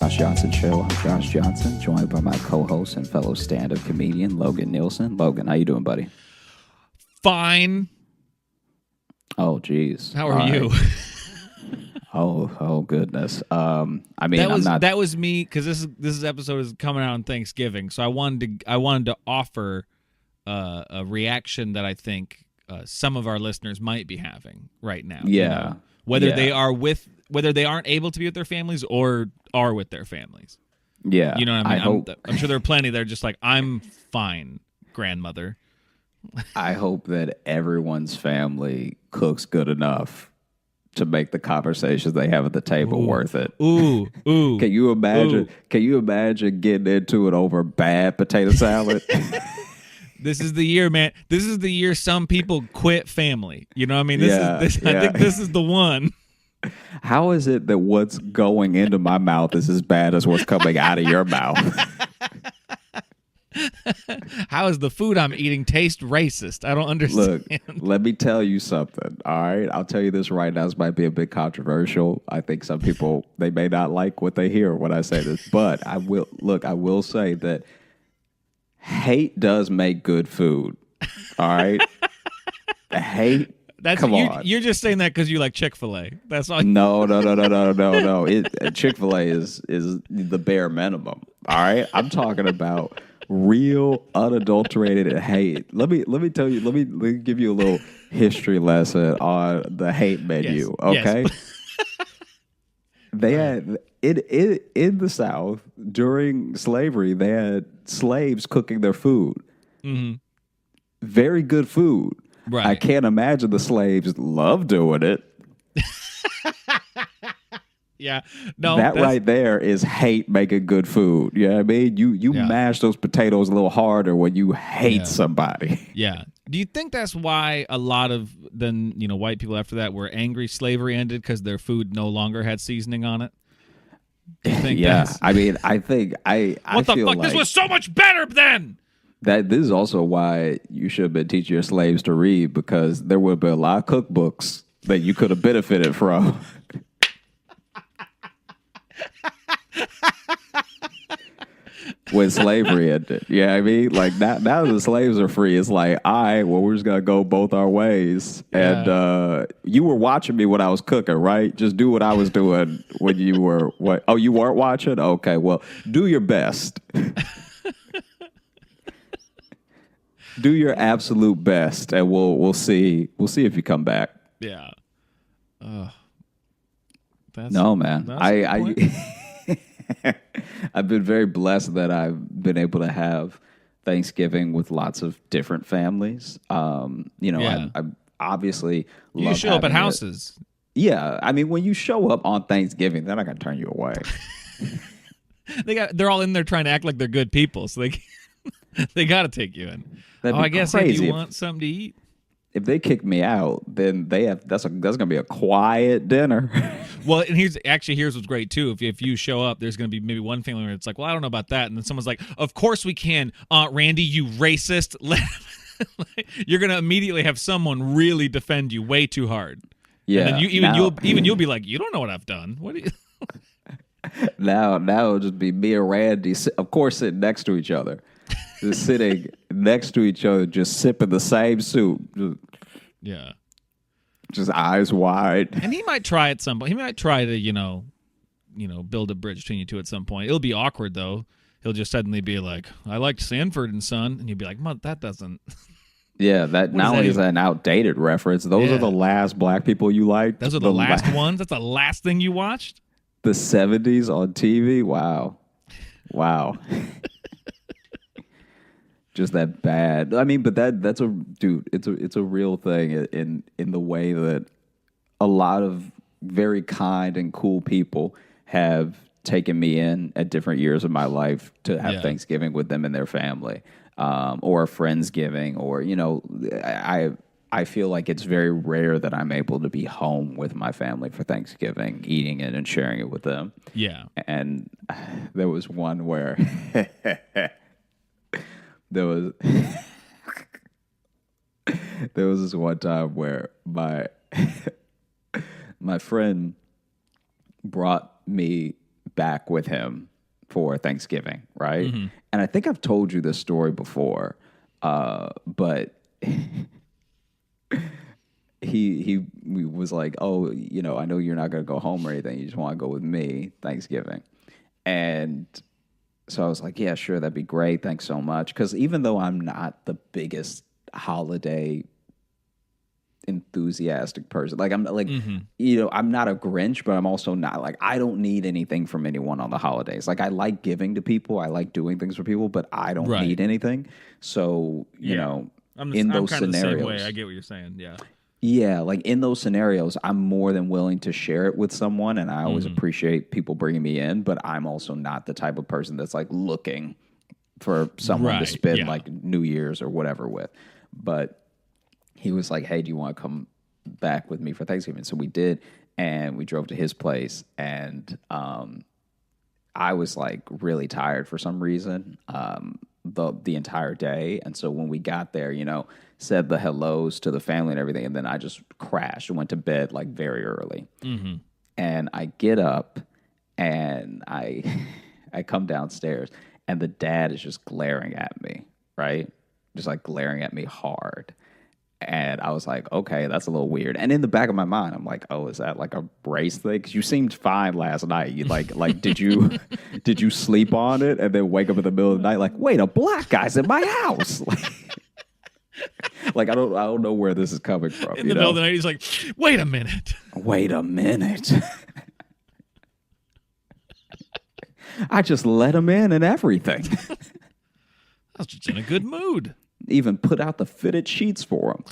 Josh Johnson Show. I'm Josh Johnson, joined by my co-host and fellow stand-up comedian Logan Nielsen. Logan, how you doing, buddy? Fine. Oh, geez. How are you? Oh, goodness. I mean, that was me because this episode is coming out on Thanksgiving, so I wanted to offer a reaction that I think some of our listeners might be having right now. Yeah. You know? Whether they aren't able to be with their families or are with their families. Yeah. You know what I mean? I'm sure there are plenty that are just like, I'm fine, grandmother. I hope that everyone's family cooks good enough to make the conversations they have at the table worth it. Ooh. Can you imagine? Can you imagine getting into it over bad potato salad? This is the year, man. This is the year some people quit family. You know what I mean? I think this is the one. How is it that what's going into my mouth is as bad as what's coming out of your mouth? How is the food I'm eating taste racist? I don't understand. Look, let me tell you something. All right, I'll tell you this right now. This might be a bit controversial. I think some people, they may not like what they hear when I say this, but I will say that hate does make good food. All right, hate. Come on. You're just saying that because you like Chick-fil-A. That's all. No. Chick-fil-A is the bare minimum. All right, I'm talking about real unadulterated hate. Let me tell you. Let me give you a little history lesson on the hate menu. Yes. Okay. Yes. They had in the South during slavery. They had slaves cooking their food. Mm-hmm. Very good food. Right. I can't imagine the slaves love doing it. Yeah. No. That right there is hate making good food. You know what I mean? You mash those potatoes a little harder when you hate somebody. Yeah. Do you think that's why a lot of white people after that were angry slavery ended because their food no longer had seasoning on it? Do you think I mean, I think what the feel fuck? like This was so much better then. that this is also why you should have been teaching your slaves to read, because there would have been a lot of cookbooks that you could have benefited from. When slavery ended. Yeah, I mean, like now the slaves are free. It's like, all right, well, we're just gonna go both our ways. And you were watching me when I was cooking, right? Just do what I was doing when you were what? Oh, you weren't watching? Okay, well, do your best. Do your absolute best, and we'll see if you come back. Yeah. No, man. I've been very blessed that I've been able to have Thanksgiving with lots of different families. I obviously you show up at houses. Yeah, I mean, when you show up on Thanksgiving, they're not gonna turn you away. They're all in there trying to act like they're good people, so they got to take you in. I guess if you want something to eat. If they kick me out, then that's gonna be a quiet dinner. Well, and here's what's great too. If you show up, there's gonna be maybe one family where it's like, well, I don't know about that, and then someone's like, of course we can, Aunt Randy, you racist. You're gonna immediately have someone really defend you way too hard. Yeah. And then you'll be like, you don't know what I've done. What do you? Now it'll just be me and Randy, of course, sitting next to each other. Just sitting next to each other, just sipping the same soup. Just eyes wide. And he might try at some point. He might try to, build a bridge between you two at some point. It'll be awkward, though. He'll just suddenly be like, I liked Sanford and Son. And you'd be like, that doesn't. Yeah, that not only is that an outdated reference, those are the last black people you liked. Those are the last ones? That's the last thing you watched? The 70s on TV? Wow. Just that bad. I mean, but that's it's a real thing in the way that a lot of very kind and cool people have taken me in at different years of my life to have Thanksgiving with them and their family, or a Friendsgiving, or I feel like it's very rare that I'm able to be home with my family for Thanksgiving, eating it and sharing it with them. Yeah, and there was one where. There was this one time where my friend brought me back with him for Thanksgiving, right? And I think I've told you this story before, but he was like, "Oh, I know you're not going to go home or anything. You just want to go with me Thanksgiving." And so I was like, "Yeah, sure, that'd be great. Thanks so much." Because even though I'm not the biggest holiday enthusiastic person, like I'm like, I'm not a Grinch, but I'm also not like I don't need anything from anyone on the holidays. Like I like giving to people, I like doing things for people, but I don't Right. need anything. So I'm in those kind of the same way. scenarios, I get what you're saying. Yeah. yeah, like in those scenarios, I'm more than willing to share it with someone, and I always appreciate people bringing me in. But I'm also not the type of person that's like looking for someone to Right, spend yeah. like New Year's or whatever with. But he was like, "Hey, do you want to come back with me for Thanksgiving?" So we did, and we drove to his place, and I was like really tired for some reason the entire day, and so when we got there, said the hellos to the family and everything, and then I just crashed and went to bed like very early. And I get up and I I come downstairs, and the dad is just glaring at me, right? Just like glaring at me hard. And I was like, okay, that's a little weird. And in the back of my mind, I'm like, oh, is that like a race thing? Because you seemed fine last night. You like, did you did you sleep on it and then wake up in the middle of the night like, wait, a black guy's in my house? Like I don't know where this is coming from. In the middle of the night, he's like, "Wait a minute." Wait a minute. I just let him in and everything. I was just in a good mood. Even put out the fitted sheets for him.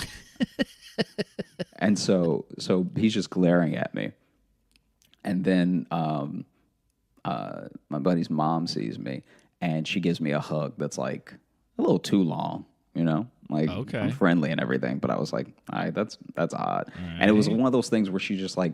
And so he's just glaring at me. And then my buddy's mom sees me, and she gives me a hug that's like a little too long, Like Okay. I'm friendly and everything, but I was like, all right, that's odd. And it was one of those things where she just like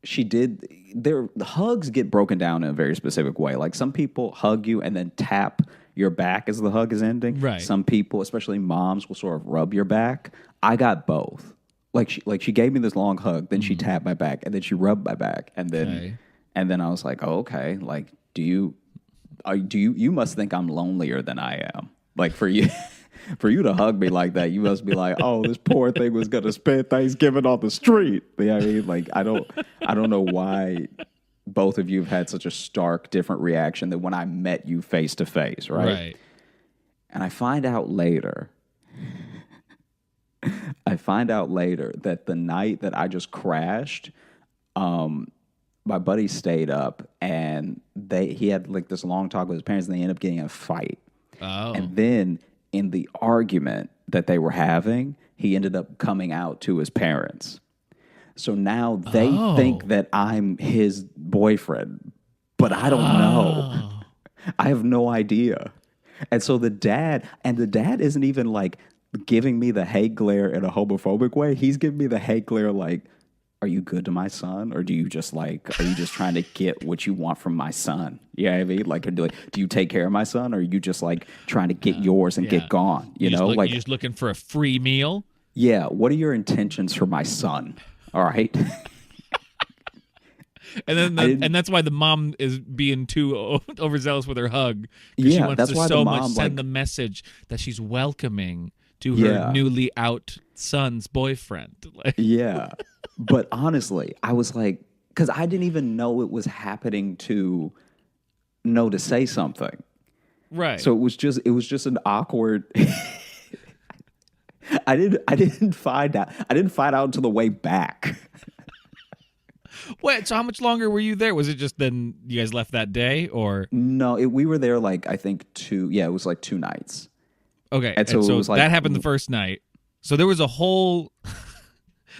the hugs get broken down in a very specific way. Like some people hug you and then tap your back as the hug is ending. Right. Some people, especially moms, will sort of rub your back. I got both. Like she gave me this long hug, then she tapped my back, and then she rubbed my back, and then I was like, oh, okay. Like, you must think I'm lonelier than I am. Like for you. For you to hug me like that, you must be like, "Oh, this poor thing was gonna spend Thanksgiving on the street." You know what I mean? Like, I don't know why both of you have had such a stark, different reaction than when I met you face to face, right? Right. And I find out later that the night that I just crashed, my buddy stayed up, and he had like this long talk with his parents, and they ended up getting in a fight. Oh. And then in the argument that they were having, he ended up coming out to his parents. So now they think that I'm his boyfriend, but I don't know. I have no idea. And so the dad isn't even like giving me the hate glare in a homophobic way. He's giving me the hate glare like, are you good to my son? Or are you just trying to get what you want from my son? You know what I mean? Like, do you take care of my son? Or are you just like trying to get yours and get gone? You know, you're just looking for a free meal. Yeah. What are your intentions for my son? All right. And then and that's why the mom is being too overzealous with her hug. Yeah, she wants that's to why so the much mom, send the message that she's welcoming to her newly out son's boyfriend. Yeah. But honestly, I was like, because I didn't even know it was happening to know to say something. Right. So it was just an awkward. I didn't find out until the way back. Wait, so how much longer were you there? Was it just then you guys left that day, or No, we were there like I think it was like 2 nights. Okay, and so it was like, that happened the first night. So there was a whole.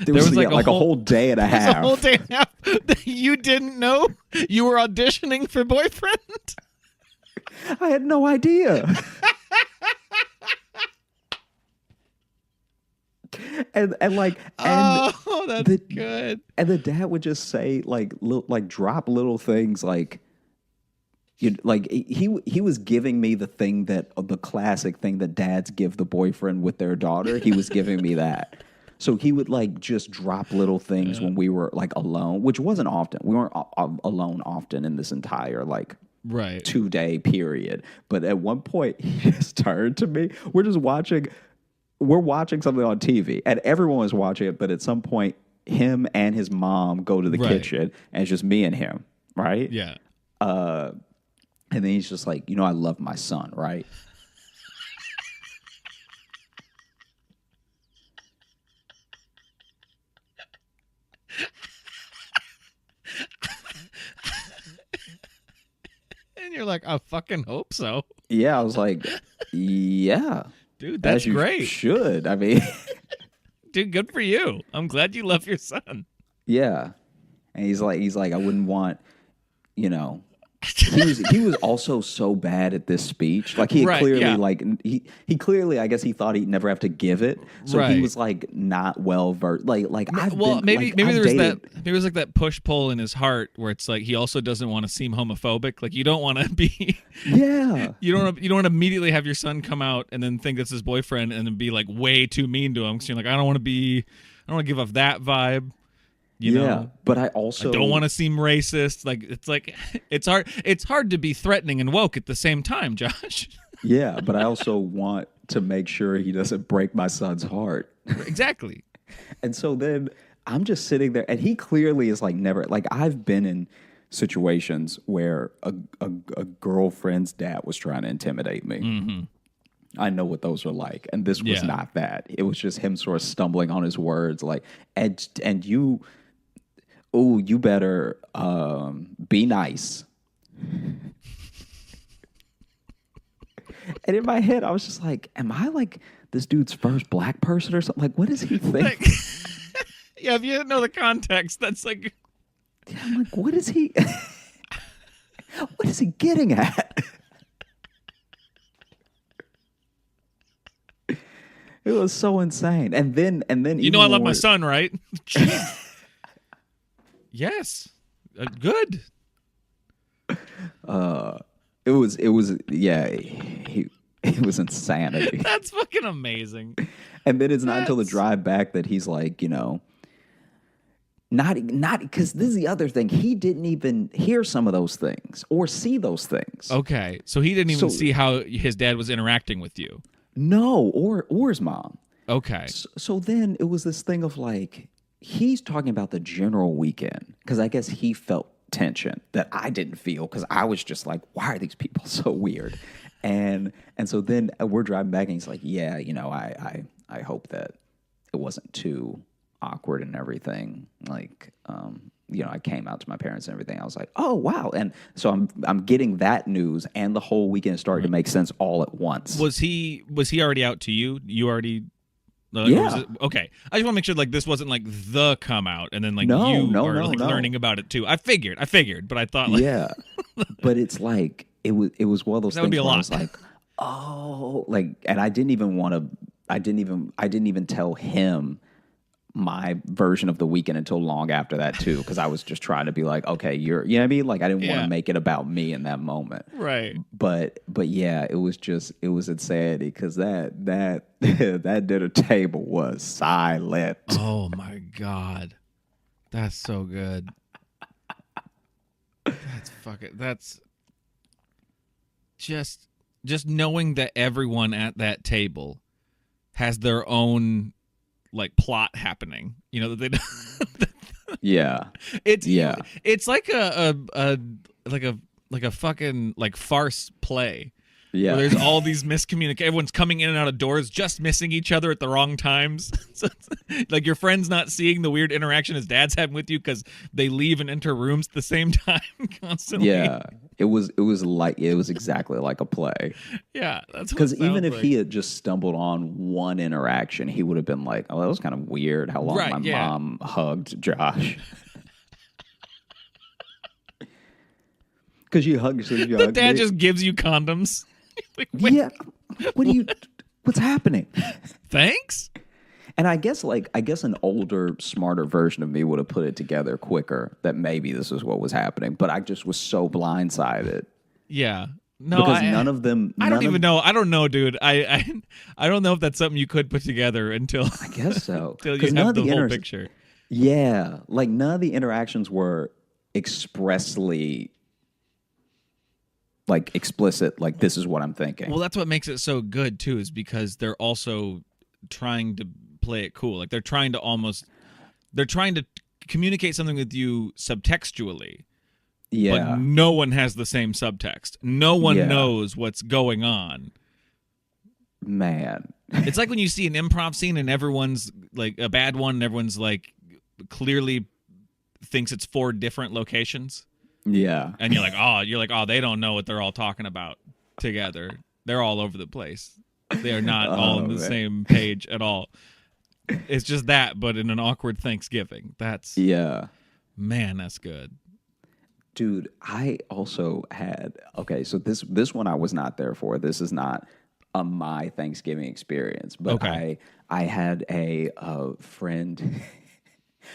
There was like a whole day and a half. A whole day and a half that you didn't know you were auditioning for boyfriend. I had no idea. and that's good. And the dad would just say like drop little things like. He was giving me the classic thing that dads give the boyfriend with their daughter. He was giving me that. So he would like just drop little things when we were like alone, which wasn't often. We weren't alone often in this entire like Right. 2 day period. But at one point, he just turned to me. We're watching something on TV, and everyone is watching it. But at some point, him and his mom go to the Right. kitchen, and it's just me and him, right? Yeah. And then he's just like, I love my son, right? And you're like, I fucking hope so. Yeah, I was like, yeah, Dude, that's as you great. should. I mean, Dude, good for you. I'm glad you love your son. yeah. And he's like, I wouldn't want, he was also so bad at this speech. Like he had Right, clearly yeah. like he clearly, I guess he thought he'd never have to give it. So Right. he was like not well versed. Like I've been, maybe like, I've there was dated- maybe there was like that push pull in his heart where it's like he also doesn't want to seem homophobic. Like you don't want to be Yeah. you don't want to immediately have your son come out and then think that's his boyfriend and then be like way too mean to him because you're like I don't want to give off that vibe. You know, but I also I don't want to seem racist. Like it's hard to be threatening and woke at the same time, Josh. Yeah, but I also want to make sure he doesn't break my son's heart. Exactly. And so then I'm just sitting there, and he clearly is like never like I've been in situations where a girlfriend's dad was trying to intimidate me. Mm-hmm. I know what those are like, and this was Yeah. not that. It was just him sort of stumbling on his words, like and you. Oh, you better be nice. And in my head, I was just like, am I like this dude's first black person or something? Like, what does he think? Like, yeah, if you didn't know the context, that's like I'm like, what is he? What is he getting at? It was so insane. And then you know I love my son, right? Jeez. Yes. Good. It was yeah. It was insanity. That's fucking amazing. And then it's not until the That's- drive back that he's like, not because this is the other thing. He didn't even hear some of those things or see those things. Okay, so he didn't even So- see how his dad was interacting with you. No, or his mom. Okay. So then it was this thing of like, he's talking about the general weekend because I guess he felt tension that I didn't feel because I was just like, why are these people so weird? And so then we're driving back and he's like, yeah, I hope that it wasn't too awkward and everything. Like, I came out to my parents and everything. I was like, oh wow. And so I'm getting that news and the whole weekend started to make sense all at once. Was he already out to you? You already or Yeah. was it- okay. I just want to make sure like this wasn't like the come out and then like No, you no, are no, like no. learning about it too. I figured, but I thought like Yeah. But it's like it was one of those That would things be a where I lot. was like, oh, like, and I didn't even tell him my version of the weekend until long after that too, because I was just trying to be like, okay, you know what I mean? Like I didn't want Yeah. to make it about me in that moment. right. But yeah, it was insanity because that that dinner table was silent. Oh my god. That's so good. That's just knowing that everyone at that table has their own like plot happening. You know that they Yeah. it's Yeah. it's like a fucking like farce play. Yeah. Where there's all these miscommunications. Everyone's coming in and out of doors, just missing each other at the wrong times. So it's like your friend's not seeing the weird interaction his dad's having with you because they leave and enter rooms at the same time constantly. Yeah. It was exactly like a play. Yeah. That's Because even if he had just stumbled on one interaction, he would have been like, "Oh, that was kind of weird. How long Right, my yeah. mom hugged Josh." Because you hugged the dad me. just gives you condoms. Like, wait, Yeah. What's happening? thanks? And I guess an older, smarter version of me would have put it together quicker that maybe this is what was happening. But I just was so blindsided. Yeah. No, because none of them. I don't None even of, know. I don't know, dude. I don't know if that's something you could put together until I guess so. until you Because none have of the the whole inter. picture. Yeah, like none of the interactions were expressly like explicit. Like this is what I'm thinking. Well, that's what makes it so good too, is because they're also trying to play it cool. Like they're trying to communicate something with you subtextually, but Yeah, no one has the same subtext. No one yeah, knows what's going on. man. It's like when you see an improv scene and everyone's like a bad one, and everyone's like clearly thinks it's 4 different locations, Yeah. and you're like, oh, they don't know what they're all talking about together. They're all over the place. They are not all Oh on the man. same page at all. It's just that, but in an awkward Thanksgiving. Yeah. Man, that's good. Dude, I also had okay, so this one I was not there for. This is not a my Thanksgiving experience, but Okay. I had a friend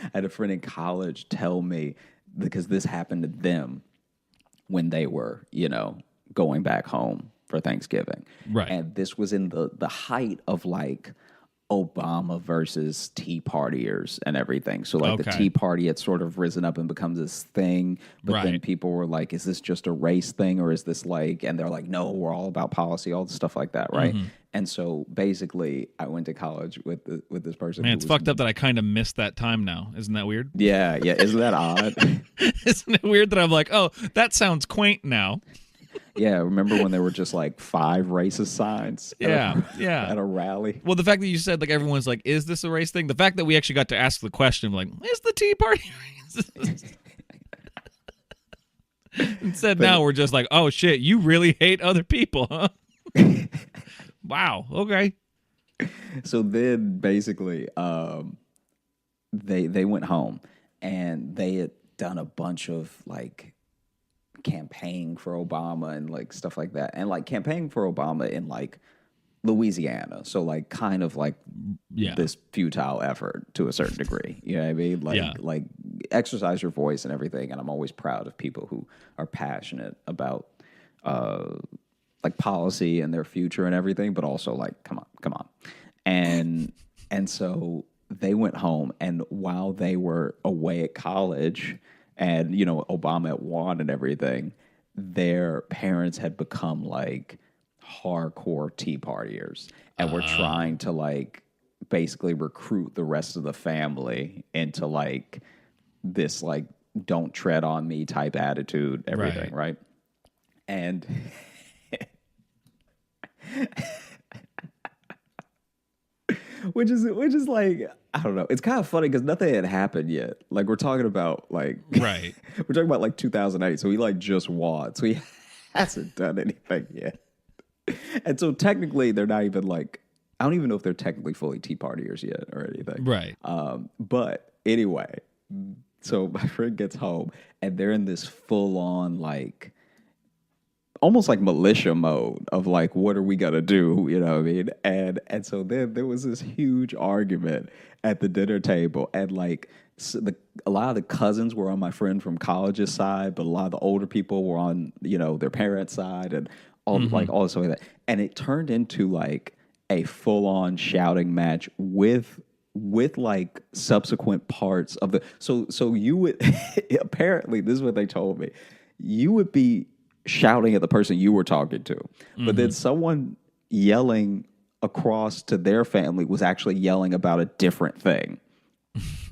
I had a friend in college tell me because this happened to them when they were, going back home for Thanksgiving. Right. And this was in the height of like Obama versus Tea Partiers and everything. So like the Okay. Tea Party had sort of risen up and become this thing, but then Right. people were like, is this just a race thing or is this like, and they're like, no, we're all about policy, all this stuff like that, right? Mm-hmm. And so basically I went to college with this person Man, who it's was fucked up that I kind of missed that time now. Isn't that weird? yeah, yeah, isn't that odd? Isn't it weird that I'm like, oh, that sounds quaint now? Yeah, remember when there were just like 5 racist signs Yeah, yeah. at a rally? Well, the fact that you said like everyone's like, is this a race thing? The fact that we actually got to ask the question, like, is the Tea Party racist? Instead, now we're just like, oh shit, you really hate other people, huh? Wow. Okay. So then basically they went home and they had done a bunch of like campaigning for Obama and like stuff like that. And like campaigning for Obama in like Louisiana. So like kind of like Yeah. this futile effort to a certain degree. You know what I mean? Like Yeah. like exercise your voice and everything. And I'm always proud of people who are passionate about like policy and their future and everything, but also like come on. And so they went home and while they were away at college and Obama had won and everything, their parents had become like hardcore Tea Partiers and were trying to like basically recruit the rest of the family into like this like don't tread on me type attitude, everything, right? And which is like I don't know. It's kind of funny because nothing had happened yet. Like we're talking about like Right. we're talking about like 2008. So he like just won. So he hasn't done anything yet. And so technically they're not even like I don't even know if they're technically fully Tea Partiers yet or anything. Right. But anyway, so my friend gets home and they're in this full on like almost like militia mode of like, what are we gonna do? You know what I mean? And so then there was this huge argument at the dinner table, and like a lot of the cousins were on my friend from college's side, but a lot of the older people were on their parents' side, and all like all this stuff like that. And it turned into like a full on shouting match with like subsequent parts of the so you would apparently this is what they told me, you would be shouting at the person you were talking to, but then someone yelling across to their family was actually yelling about a different thing.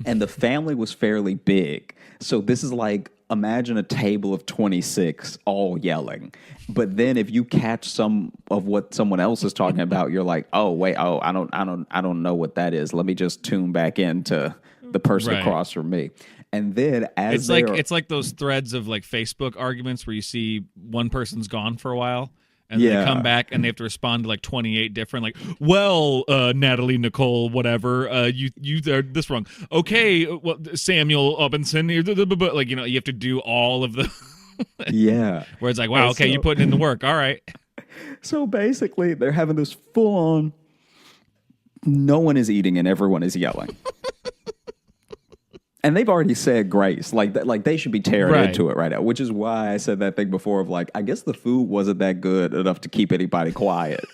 And the family was fairly big. So this is like, imagine a table of 26 all yelling. But then if you catch some of what someone else is talking about, you're like, oh wait, I don't know what that is. Let me just tune back into the person Right. across from me. And then as It's like those threads of like Facebook arguments where you see one person's gone for a while and then they come back and they have to respond to like 28 different like, well, Natalie, Nicole, whatever, you are this wrong. Okay, well, Samuel Robinson, but like you have to do all of the yeah. where it's like, wow, okay, you're putting in the work. All right. So basically, they're having this full on. No one is eating and everyone is yelling. And they've already said grace, like that, like they should be tearing Right. into it right now. Which is why I said that thing before of like, I guess the food wasn't that good enough to keep anybody quiet.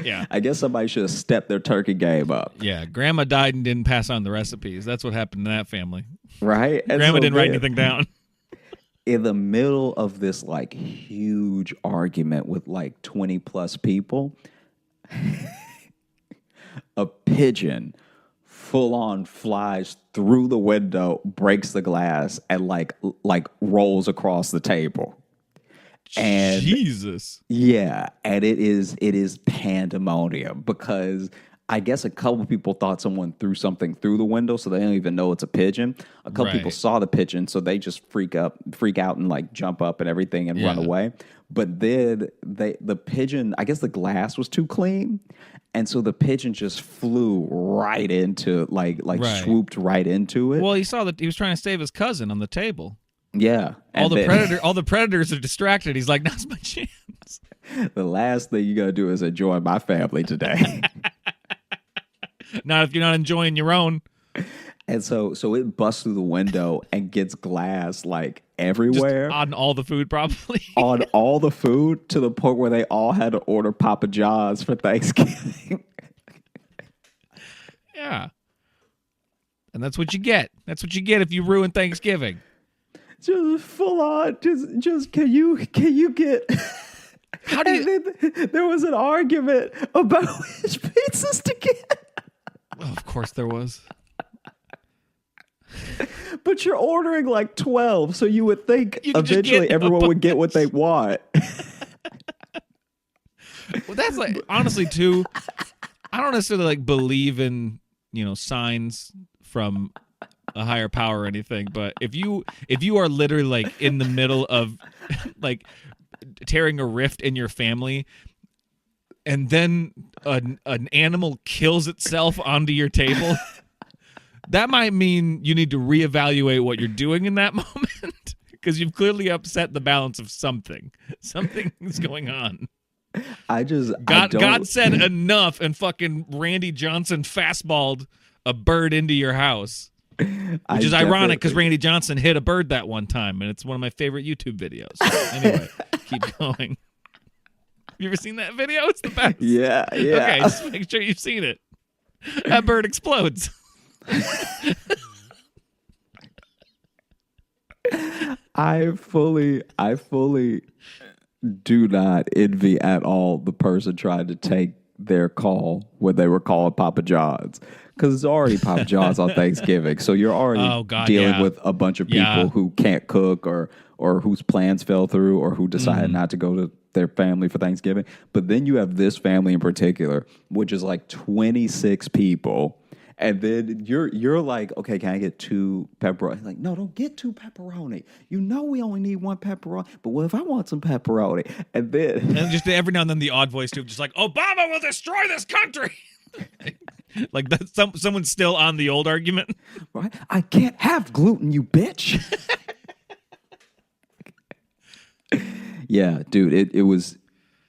Yeah. I guess somebody should have stepped their turkey game up, Yeah. Grandma died and didn't pass on the recipes. That's what happened to that family. right? And Grandma so didn't write then, anything down. in the middle of this like huge argument with like 20 plus people, a pigeon full on flies through the window, breaks the glass, and like rolls across the table. And Jesus. yeah, and it is pandemonium because I guess a couple people thought someone threw something through the window, so they don't even know it's a pigeon. A couple people Right. saw the pigeon, so they just freak out and like jump up and everything and run Yeah. away. But then the pigeon, I guess the glass was too clean, and so the pigeon just flew right into like Right. swooped right into it. Well, he saw that he was trying to save his cousin on the table. Yeah, All and the then- all the predators are distracted. He's like, now's my chance. the last thing you gotta do is enjoy my family today. Not if you're not enjoying your own. And so it busts through the window and gets glass like Just everywhere on all the food, probably. on all the food to the point where they all had to order Papa John's for Thanksgiving. Yeah. And that's what you get. That's what you get if you ruin Thanksgiving. Just full on. Just can you get? How do you? And then there was an argument about which pizzas to get. Oh, of course there was. But you're ordering like 12, so you would think You could just eventually get a everyone would get what they bunch. want. Well, that's like honestly too. I don't necessarily like believe in signs from a higher power or anything, but if you are literally like in the middle of like tearing a rift in your family, and then an animal kills itself onto your table, that might mean you need to reevaluate what you're doing in that moment because you've clearly upset the balance of something. Something is going on. God said enough, and fucking Randy Johnson fastballed a bird into your house. Which is ironic because Randy Johnson hit a bird that one time, and it's one of my favorite YouTube videos. Anyway, keep going. Have you ever seen that video? It's the best. Yeah. Okay, just make sure you've seen it. That bird explodes. I fully do not envy at all the person trying to take their call when they were calling Papa John's. Because it's already Papa John's on Thanksgiving. So you're already dealing with a bunch of people who can't cook or whose plans fell through or who decided not to go to their family for Thanksgiving. But then you have this family in particular, which is like 26 people. And then you're like, okay, can I get 2 pepperoni? Like, no, don't get 2 pepperoni. You know we only need 1 pepperoni. But what if I want some pepperoni? And then And just every now and then the odd voice too, just like, Obama will destroy this country. Like that's someone's still on the old argument. right? I can't have gluten, you bitch. Yeah, dude, it was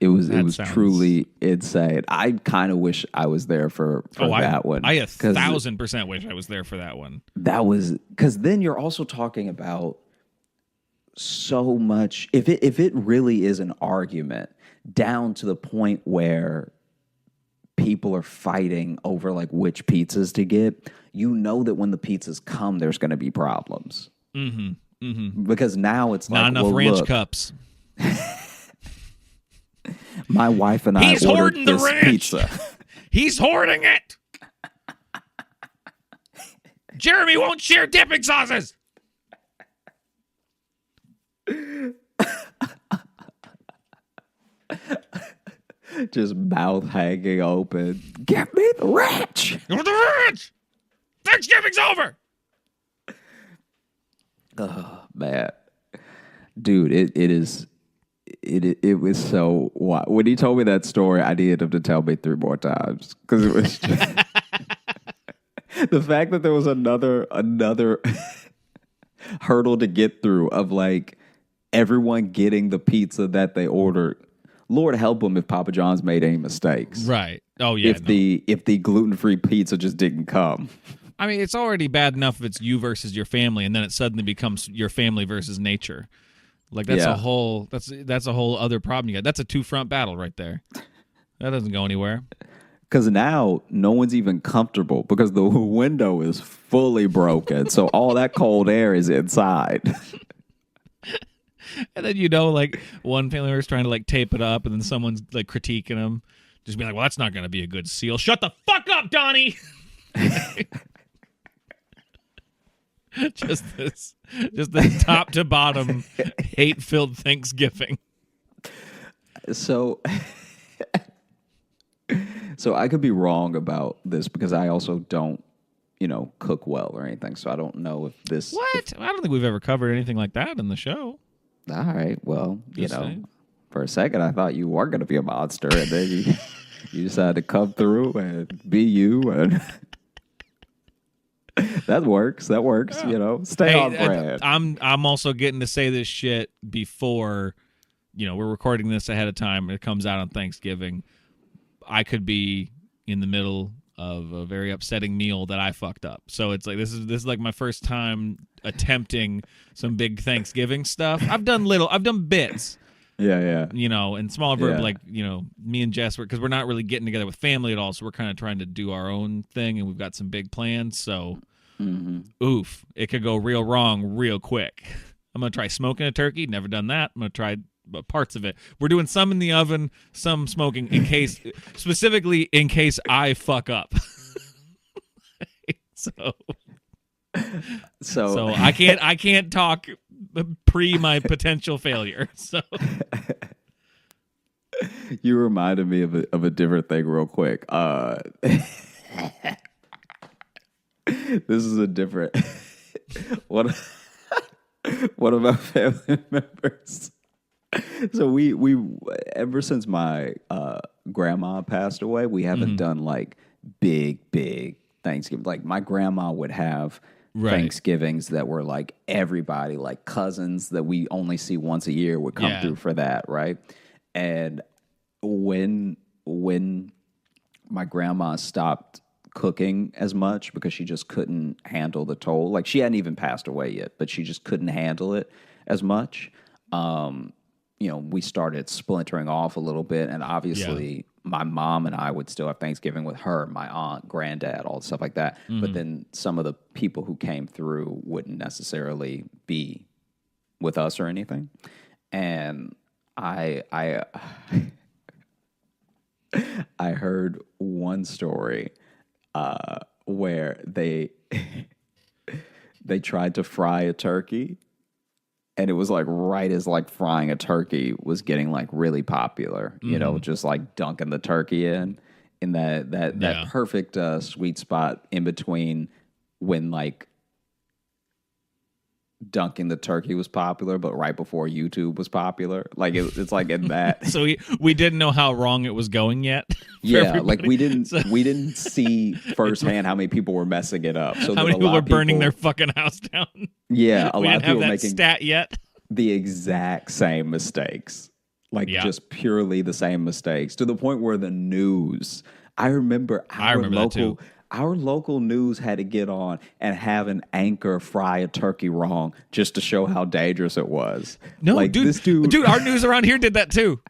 sounds- truly insane. I kind of wish I was there for that one. I 1,000% wish I was there for that one. That was because then you're also talking about so much. If it really is an argument down to the point where people are fighting over like which pizzas to get, you know that when the pizzas come, there's going to be problems. Because now it's Not like, enough well, ranch look, cups. my wife and I He's ordered hoarding the this ranch. pizza. He's hoarding it. Jeremy won't share dipping sauces. Just mouth hanging open. Get me the ranch. You want the ranch? Thanksgiving's over. Oh, man. Dude, it was so wild. When he told me that story, I needed him to tell me 3 more times because it was just the fact that there was another hurdle to get through of like everyone getting the pizza that they ordered. Lord help them if Papa John's made any mistakes. Right. Oh yeah. If the gluten-free pizza just didn't come. I mean, it's already bad enough if it's you versus your family, and then it suddenly becomes your family versus nature. Like that's a whole that's a whole other problem you got. That's a two-front battle right there. That doesn't go anywhere. Because now no one's even comfortable because the window is fully broken. So all that cold air is inside. And then like one family member's trying to like tape it up, and then someone's like critiquing them, just being like, "Well, that's not going to be a good seal." Shut the fuck up, Donnie. just this top to bottom hate-filled Thanksgiving. So I could be wrong about this because I also don't, cook well or anything. So I don't know if this. What? I don't think we've ever covered anything like that in the show. All right. Well, for a second I thought you were going to be a monster, and then you decided to come through and be you, and that works. Yeah. Stay on brand. I'm also getting to say this shit before, we're recording this ahead of time. It comes out on Thanksgiving. I could be in the middle of a very upsetting meal that I fucked up. So it's like this is like my first time attempting some big Thanksgiving stuff. I've done bits. Yeah. And smaller verb, like, me and Jess, because we're not really getting together with family at all, so we're kind of trying to do our own thing, and we've got some big plans, so oof, it could go real wrong real quick. I'm going to try smoking a turkey. Never done that. I'm going to try parts of it. We're doing some in the oven, some smoking, specifically in case I fuck up. So I can't talk pre my potential failure. So you reminded me of a different thing real quick. This is a different one of my family members. So we ever since my grandma passed away, we haven't done like big Thanksgiving. Like my grandma would have Thanksgivings that were like everybody, like cousins that we only see once a year would come through for that, right? And when my grandma stopped cooking as much because she just couldn't handle the toll, like she hadn't even passed away yet, but she just couldn't handle it as much. We started splintering off a little bit, and obviously my mom and I would still have Thanksgiving with her, my aunt, granddad, all the stuff like that. But then some of the people who came through wouldn't necessarily be with us or anything. And I heard one story where they tried to fry a turkey. And it was like right as like frying a turkey was getting like really popular, just like dunking the turkey in that perfect sweet spot in between when like dunking the turkey was popular, but right before YouTube was popular. Like it's like in that. So we didn't know how wrong it was going yet. Yeah, like we didn't see firsthand how many people were messing it up. So how many people were burning their fucking house down? Yeah, a we lot didn't of people have were that making stat yet. The exact same mistakes. Like just purely the same mistakes to the point where the news. I remember our local news had to get on and have an anchor fry a turkey wrong just to show how dangerous it was. No, like, dude, this dude, our news around here did that too.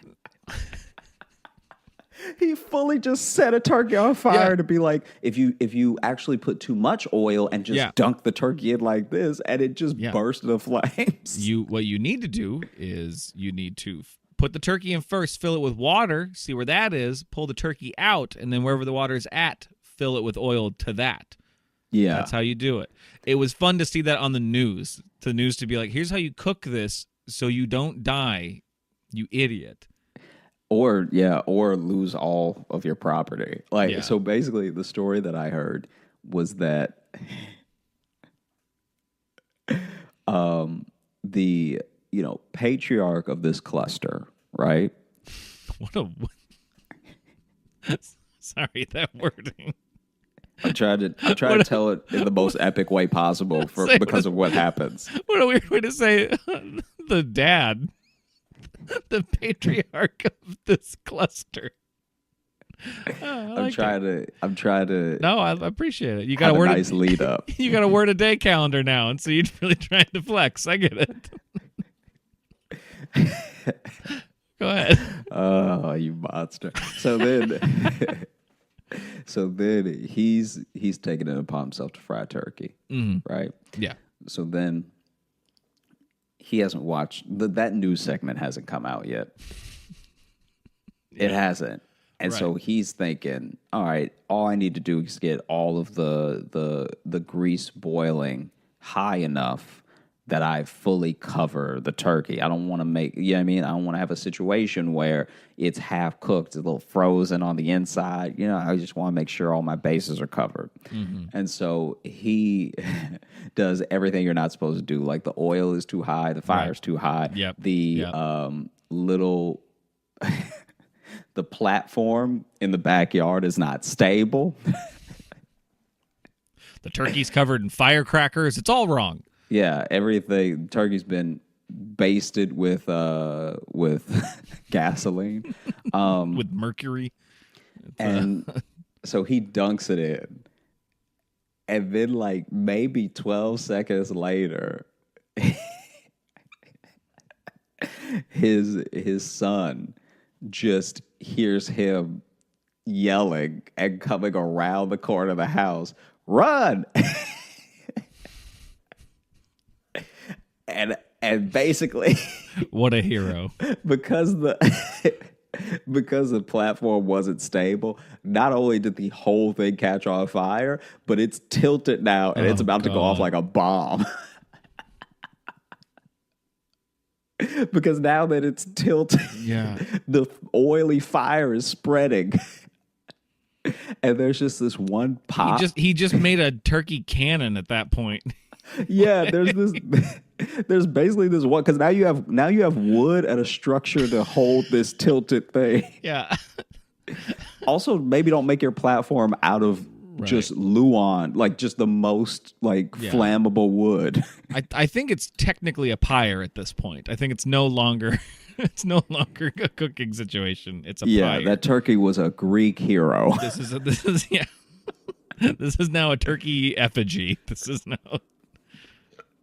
He fully just set a turkey on fire to be like, if you actually put too much oil and just dunk the turkey in like this, and it just burst into flames. What you need to do is you need to put the turkey in first, fill it with water, see where that is, pull the turkey out, and then wherever the water is at, fill it with oil to that. Yeah. That's how you do it. It was fun to see that on the news. The news to be like, here's how you cook this so you don't die, you idiot. Or lose all of your property. So basically the story that I heard was that the patriarch of this cluster, right? Sorry, that wording. I tried to tell it in the most epic way possible because of what happens. What a weird way to say the dad. The patriarch of this cluster. I I'm like trying it. to. I'm trying to No, I appreciate it. You got have a a word. nice lead up. You got a word a day calendar now, and so you're really trying to flex. I get it. Go ahead. Oh, you monster! So then, so then he's taking it upon himself to fry turkey, right? Yeah. So then he hasn't watched that news segment hasn't come out yet. It hasn't. And Right. so he's thinking, all right, all I need to do is get all of the grease boiling high enough that I fully cover the turkey. I don't want to make, you know what I mean? I don't want to have a situation where it's half cooked, a little frozen on the inside. You know, I just want to make sure all my bases are covered. And so he does everything you're not supposed to do. Like the oil is too high, the fire's too high. Yep. The Yep. little the platform in the backyard is not stable. The turkey's covered in firecrackers. It's all wrong. Yeah, everything. Turkey's been basted with gasoline, With mercury. and so he dunks it in, and then like maybe 12 seconds later, his son just hears him yelling and coming around the corner of the house, "Run!" and basically What a hero. because the because the platform wasn't stable, not only did the whole thing catch on fire, but it's tilted now and it's about to go off God. like a bomb. Because now that it's tilted, Yeah. the oily fire is spreading. And there's just this one pop. He just made a turkey cannon at that point. Yeah, there's basically this one, because now you have wood and a structure to hold this tilted thing. Yeah. Also, maybe don't make your platform out of just Luan, like just the most like flammable wood. I think it's technically a pyre at this point. I think it's no longer a cooking situation. It's a pyre. That turkey was a Greek hero. This is yeah. This is now a turkey effigy. This is now.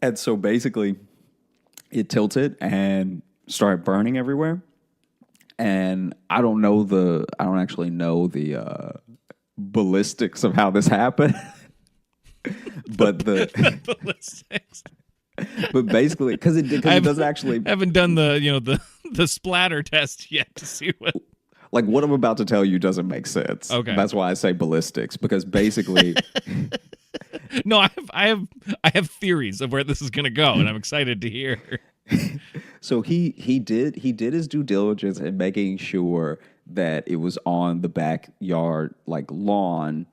And so basically, it tilted and started burning everywhere. And I don't actually know the ballistics of how this happened. But Ballistics. but basically, because it doesn't actually, Haven't done the splatter test yet to see what. like what I'm about to tell you doesn't make sense. Okay. That's why I say ballistics, because basically No, I have theories of where this is going to go, and I'm excited to hear. so he did his due diligence in making sure that it was on the backyard like lawn,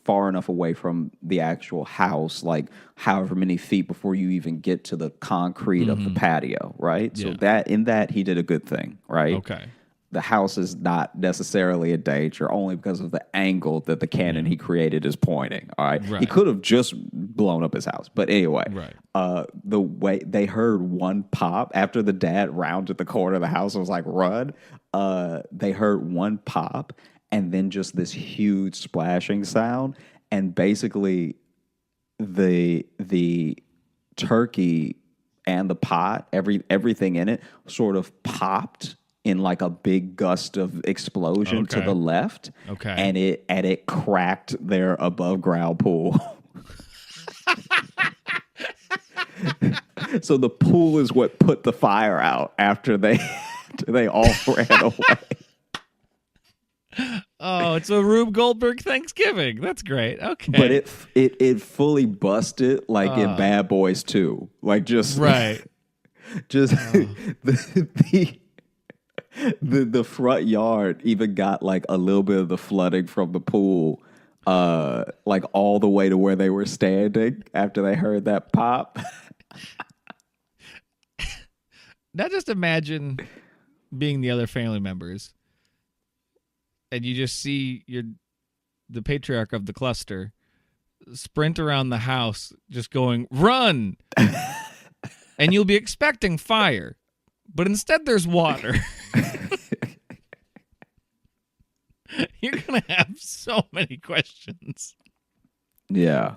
far enough away from the actual house, like however many feet before you even get to the concrete of the patio, right? So that he did a good thing, right? Okay. The house is not necessarily a danger only because of the angle that the cannon he created is pointing. All right. Right. He could have just blown up his house. But anyway, the way they heard one pop after the dad rounded the corner of the house and was like, run. They heard one pop and then just this huge splashing sound. And basically the turkey and the pot, everything in it sort of popped in like a big gust of explosion to the left. Okay. And it cracked their above ground pool. So the pool is what put the fire out after they all ran away. Oh, it's a Rube Goldberg Thanksgiving. That's great. Okay. But it fully busted like in Bad Boys 2. Like just just the front yard even got like a little bit of the flooding from the pool, like all the way to where they were standing after they heard that pop. Now just imagine being the other family members, and you just see the patriarch of the cluster sprint around the house, just going run, and you'll be expecting fire, but instead there's water. you're gonna have so many questions Yeah.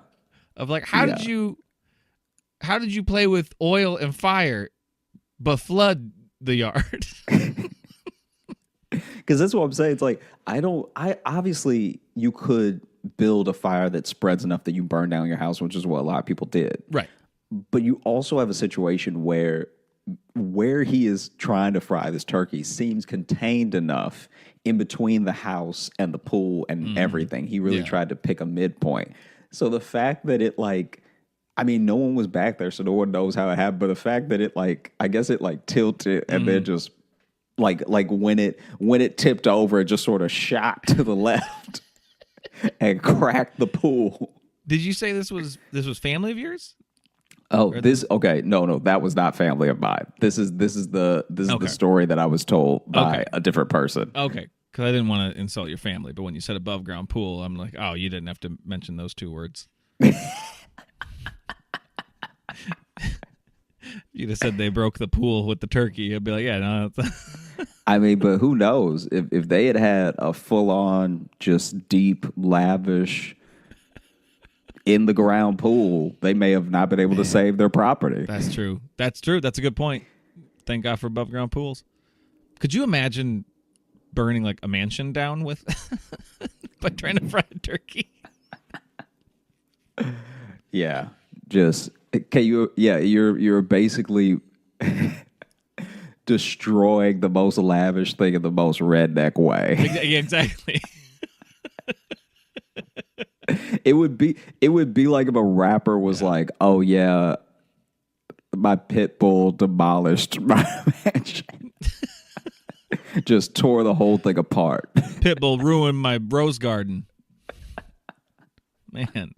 of like, Yeah. how did you play with oil and fire but flood the yard? Because that's what I'm saying. It's like, I obviously, you could build a fire that spreads enough that you burn down your house, which is what a lot of people did. Right. But you also have a situation where he is trying to fry this turkey seems contained enough in between the house and the pool and everything. He really Yeah. tried to pick a midpoint. So the fact that it like, I mean, no one was back there, so no one knows how it happened. But the fact that it like, I guess it like tilted and then just like when it tipped over, it just sort of shot to the left and cracked the pool. Did you say this was family of yours? Oh, no, that was not family of mine. This is the story that I was told by a different person. Okay, because I didn't want to insult your family, but when you said above ground pool, I'm like, oh, you didn't have to mention those two words. You'd have said they broke the pool with the turkey. I'd be like, yeah, no. I mean, but who knows if they had a full on, just deep, lavish, in the ground pool, they may have not been able to save their property. That's true. That's a good point. Thank God for above ground pools. Could you imagine burning like a mansion down with by trying to fry a turkey? Yeah, just can you? Yeah, you're basically destroying the most lavish thing in the most redneck way. Yeah, exactly. It would be like if a rapper was like, "Oh yeah, my pit bull demolished my mansion." Just tore the whole thing apart. Pitbull ruined my rose garden. Man.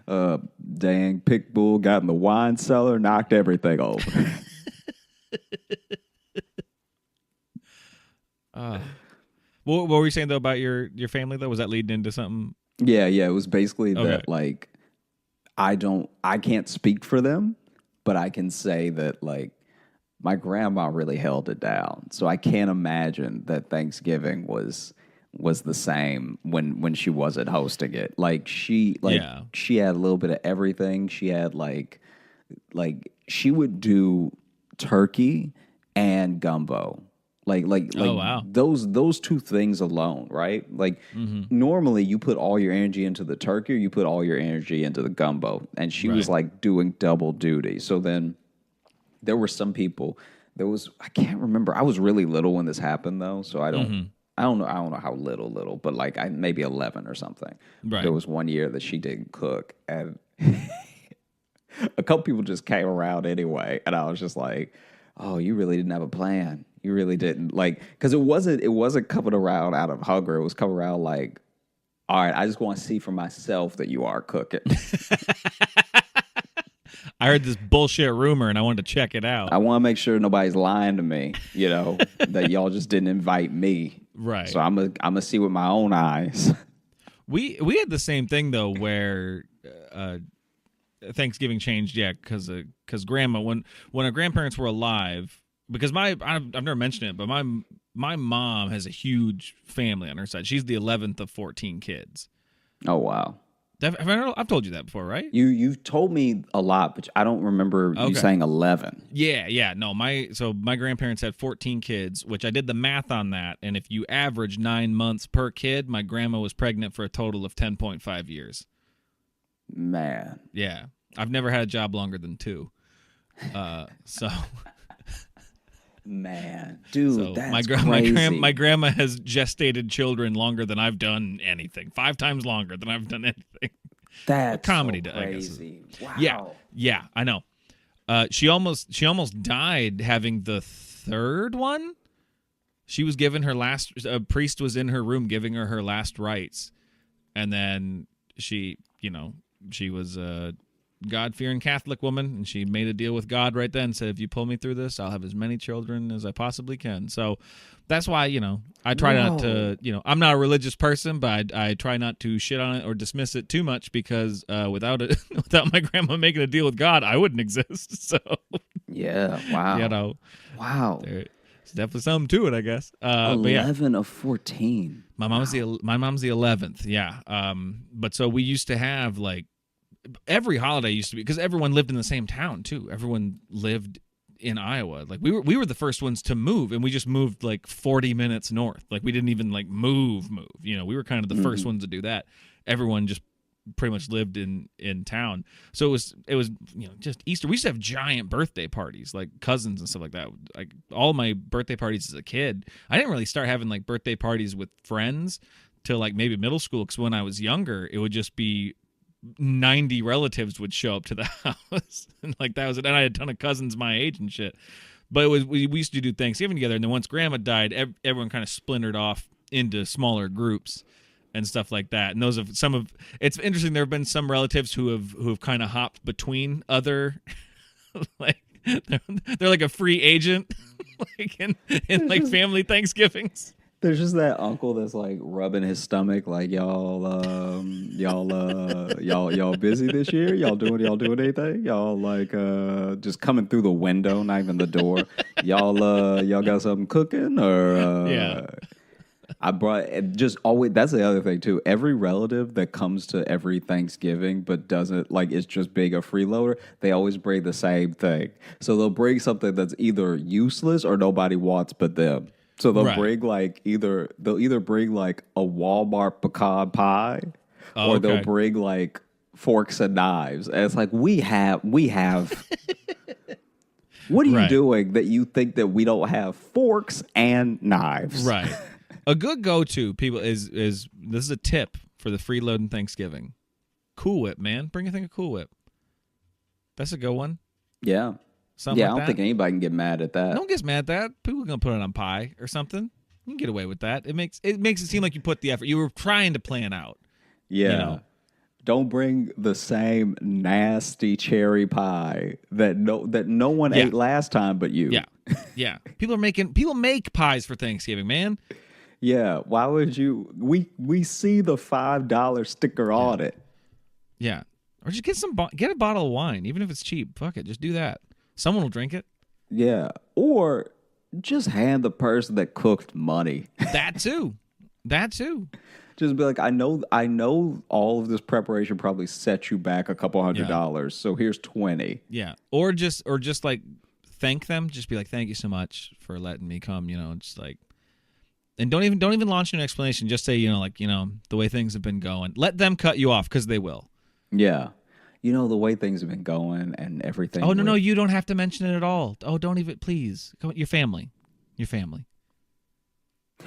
Dang, Pitbull got in the wine cellar, knocked everything over. What were you saying though about your family though? Was that leading into something? Yeah, it was basically that like I can't speak for them, but I can say that like my grandma really held it down. So I can't imagine that Thanksgiving was the same when she wasn't hosting it. Like she had a little bit of everything. She had like she would do turkey and gumbo. Oh, wow. those two things alone, right? Like normally you put all your energy into the turkey or you put all your energy into the gumbo. And she was like doing double duty. So then there were some people, I can't remember. I was really little when this happened though, so I don't know how little, but like maybe 11 or something. Right. There was one year that she didn't cook and a couple people just came around anyway, and I was just like, "Oh, you really didn't have a plan. You really didn't like." Because it wasn't coming around out of hunger. It was coming around like, "All right, I just want to see for myself that you are cooking." I heard this bullshit rumor, and I wanted to check it out. I want to make sure nobody's lying to me. That y'all just didn't invite me. Right. So I'm gonna see with my own eyes. We had the same thing though, where Thanksgiving changed, because grandma when our grandparents were alive, because I've never mentioned it, but my mom has a huge family on her side. She's the 11th of 14 kids. Oh wow. I've told you that before, right? You've told me a lot, but I don't remember you saying 11. Yeah. No, my grandparents had 14 kids, which I did the math on that, and if you average 9 months per kid, my grandma was pregnant for a total of 10.5 years. Man. Yeah. I've never had a job longer than 2. So man, dude, that's crazy. My grandma has gestated children longer than I've done anything. 5 times longer than I've done anything. That's comedy, so crazy. I guess. Wow. Yeah, I know. She almost died having the 3rd one. She was given her last. A priest was in her room giving her last rites, and then she was a God-fearing Catholic woman, and she made a deal with God right then. Said, if you pull me through this, I'll have as many children as I possibly can. So that's why, I try not to, I'm not a religious person, but I try not to shit on it or dismiss it too much, because without my grandma making a deal with God, I wouldn't exist. So yeah, wow. Wow. It's definitely something to it, I guess. But yeah, 11 of 14. my mom's the 11th. Yeah. But so we used to have like every holiday used to be, because everyone lived in the same town too. Everyone lived in Iowa. Like we were the first ones to move, and we just moved like 40 minutes north. Like we didn't even like move. You know, we were kind of the first ones to do that. Everyone just pretty much lived in town. So it was just Easter. We used to have giant birthday parties, like cousins and stuff like that. Like all my birthday parties as a kid, I didn't really start having like birthday parties with friends till like maybe middle school, because when I was younger it would just be 90 relatives would show up to the house, and like that was it. And I had a ton of cousins my age and shit. But it was we used to do Thanksgiving together, and then once Grandma died, everyone kind of splintered off into smaller groups and stuff like that. And those of it's interesting. There have been some relatives who have kind of hopped between other, like they're like a free agent, like in like family Thanksgivings. There's just that uncle that's like rubbing his stomach, like y'all busy this year? Y'all doing anything? Y'all like just coming through the window, not even the door. Y'all got something cooking or Yeah. I brought just always. That's the other thing too. Every relative that comes to every Thanksgiving but doesn't like it's just being a freeloader. They always bring the same thing. So they'll bring something that's either useless or nobody wants but them. So they'll bring like they'll either bring like a Walmart pecan pie, or they'll bring like forks and knives. And it's like we have. What are you doing that you think that we don't have forks and knives? Right. A good go-to, people, is this is a tip for the freeloading Thanksgiving. Cool Whip, man. Bring a thing of Cool Whip. That's a good one. Yeah. Something I don't think anybody can get mad at that. No one gets mad at that. People are going to put it on pie or something. You can get away with that. It makes it seem like you put the effort. You were trying to plan out. Yeah. You know? Don't bring the same nasty cherry pie that no one ate last time but you. Yeah. Yeah. People make pies for Thanksgiving, man. Yeah. Why would you? We see the $5 sticker on it. Yeah. Or just get a bottle of wine, even if it's cheap. Fuck it. Just do that. Someone will drink it. Yeah. Or just hand the person that cooked money. That too. Just be like, I know all of this preparation probably set you back a couple $100, so here's 20. Yeah. Or just like thank them. Just be like, thank you so much for letting me come, just like, and don't even launch an explanation. Just say, the way things have been going. Let them cut you off, because they will. Yeah. The way things have been going and everything. Oh, no, you don't have to mention it at all. Oh, don't even, please. Come on, your family.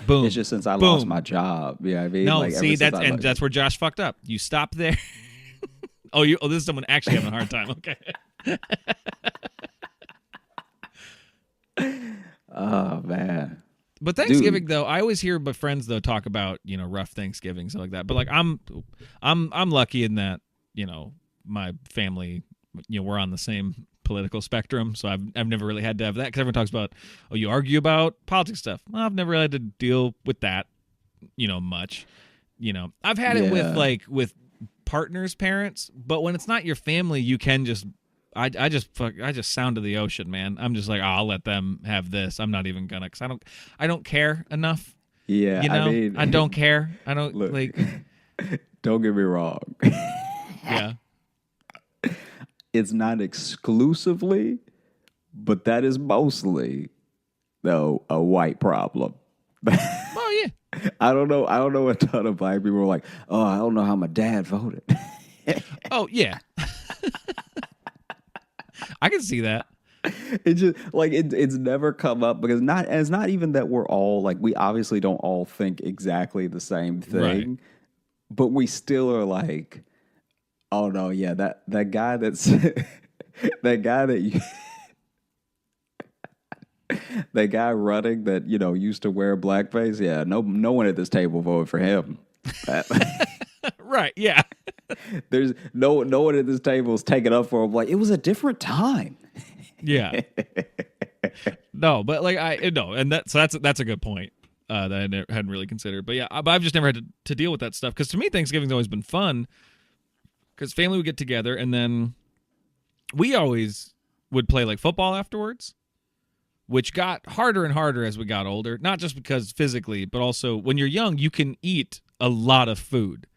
Boom. It's just since I lost my job. Yeah, I mean, no, see, that's where Josh fucked up. You stop there. This is someone actually having a hard time. Okay. Oh man. But Thanksgiving, though, I always hear my friends talk about rough Thanksgiving, stuff like that. But like I'm lucky in that my family we're on the same political spectrum, so I've never really had to have that, because everyone talks about you argue about politics stuff. Well, I've never had to deal with that much. I've had it with partners' parents, but when it's not your family, you can just I just sound to the ocean, man. I'm just like, I'll let them have this. I'm not even gonna, because I don't care enough. Yeah, I don't care. I don't look, like. Don't get me wrong. Yeah. It's not exclusively, but that is mostly, though, a white problem. Oh yeah. I don't know a ton of black people are like, oh, I don't know how my dad voted. Oh yeah. I can see that. It's just like it's never come up, because it's not even that we're all like, we obviously don't all think exactly the same thing, right. But we still are like, oh no, yeah, that guy that's that guy that you that guy running that used to wear blackface. Yeah, no one at this table voted for him. Right? Yeah. There's no one at this table is taking up for him. Like, it was a different time. Yeah. No, but like and that's a good point that I hadn't really considered. But yeah, but I've just never had to deal with that stuff, because to me Thanksgiving's always been fun, because family would get together, and then we always would play like football afterwards. which got harder and harder as we got older. Not just because physically, but also when you're young, you can eat a lot of food,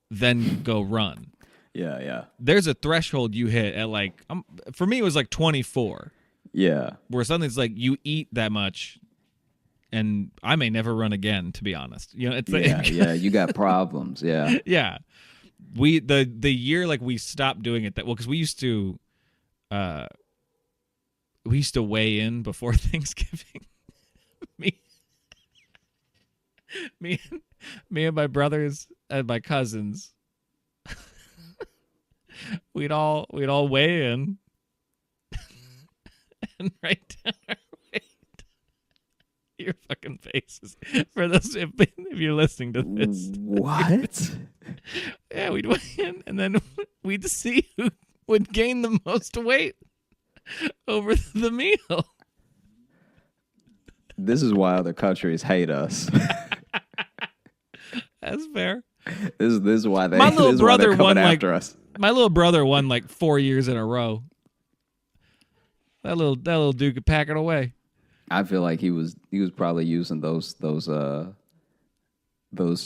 then go run. Yeah, yeah. There's a threshold you hit at like, for me, it was like 24. Yeah. Where suddenly it's like you eat that much, and I may never run again. To be honest, it's like, Yeah. You got problems. Yeah. yeah. The year like we stopped doing it because we used to weigh in before Thanksgiving. me, me, me and my brothers and my cousins. we'd all weigh in and write down our weight. Your fucking faces. For those if you're listening to this. What? Yeah, we'd weigh in and then we'd see who would gain the most weight over the meal. This is why other countries hate us. That's fair. This is why they. My little this is why they're brother coming won after like us. my little brother won like 4 years in a row. That little dude could pack it away. I feel like he was probably using those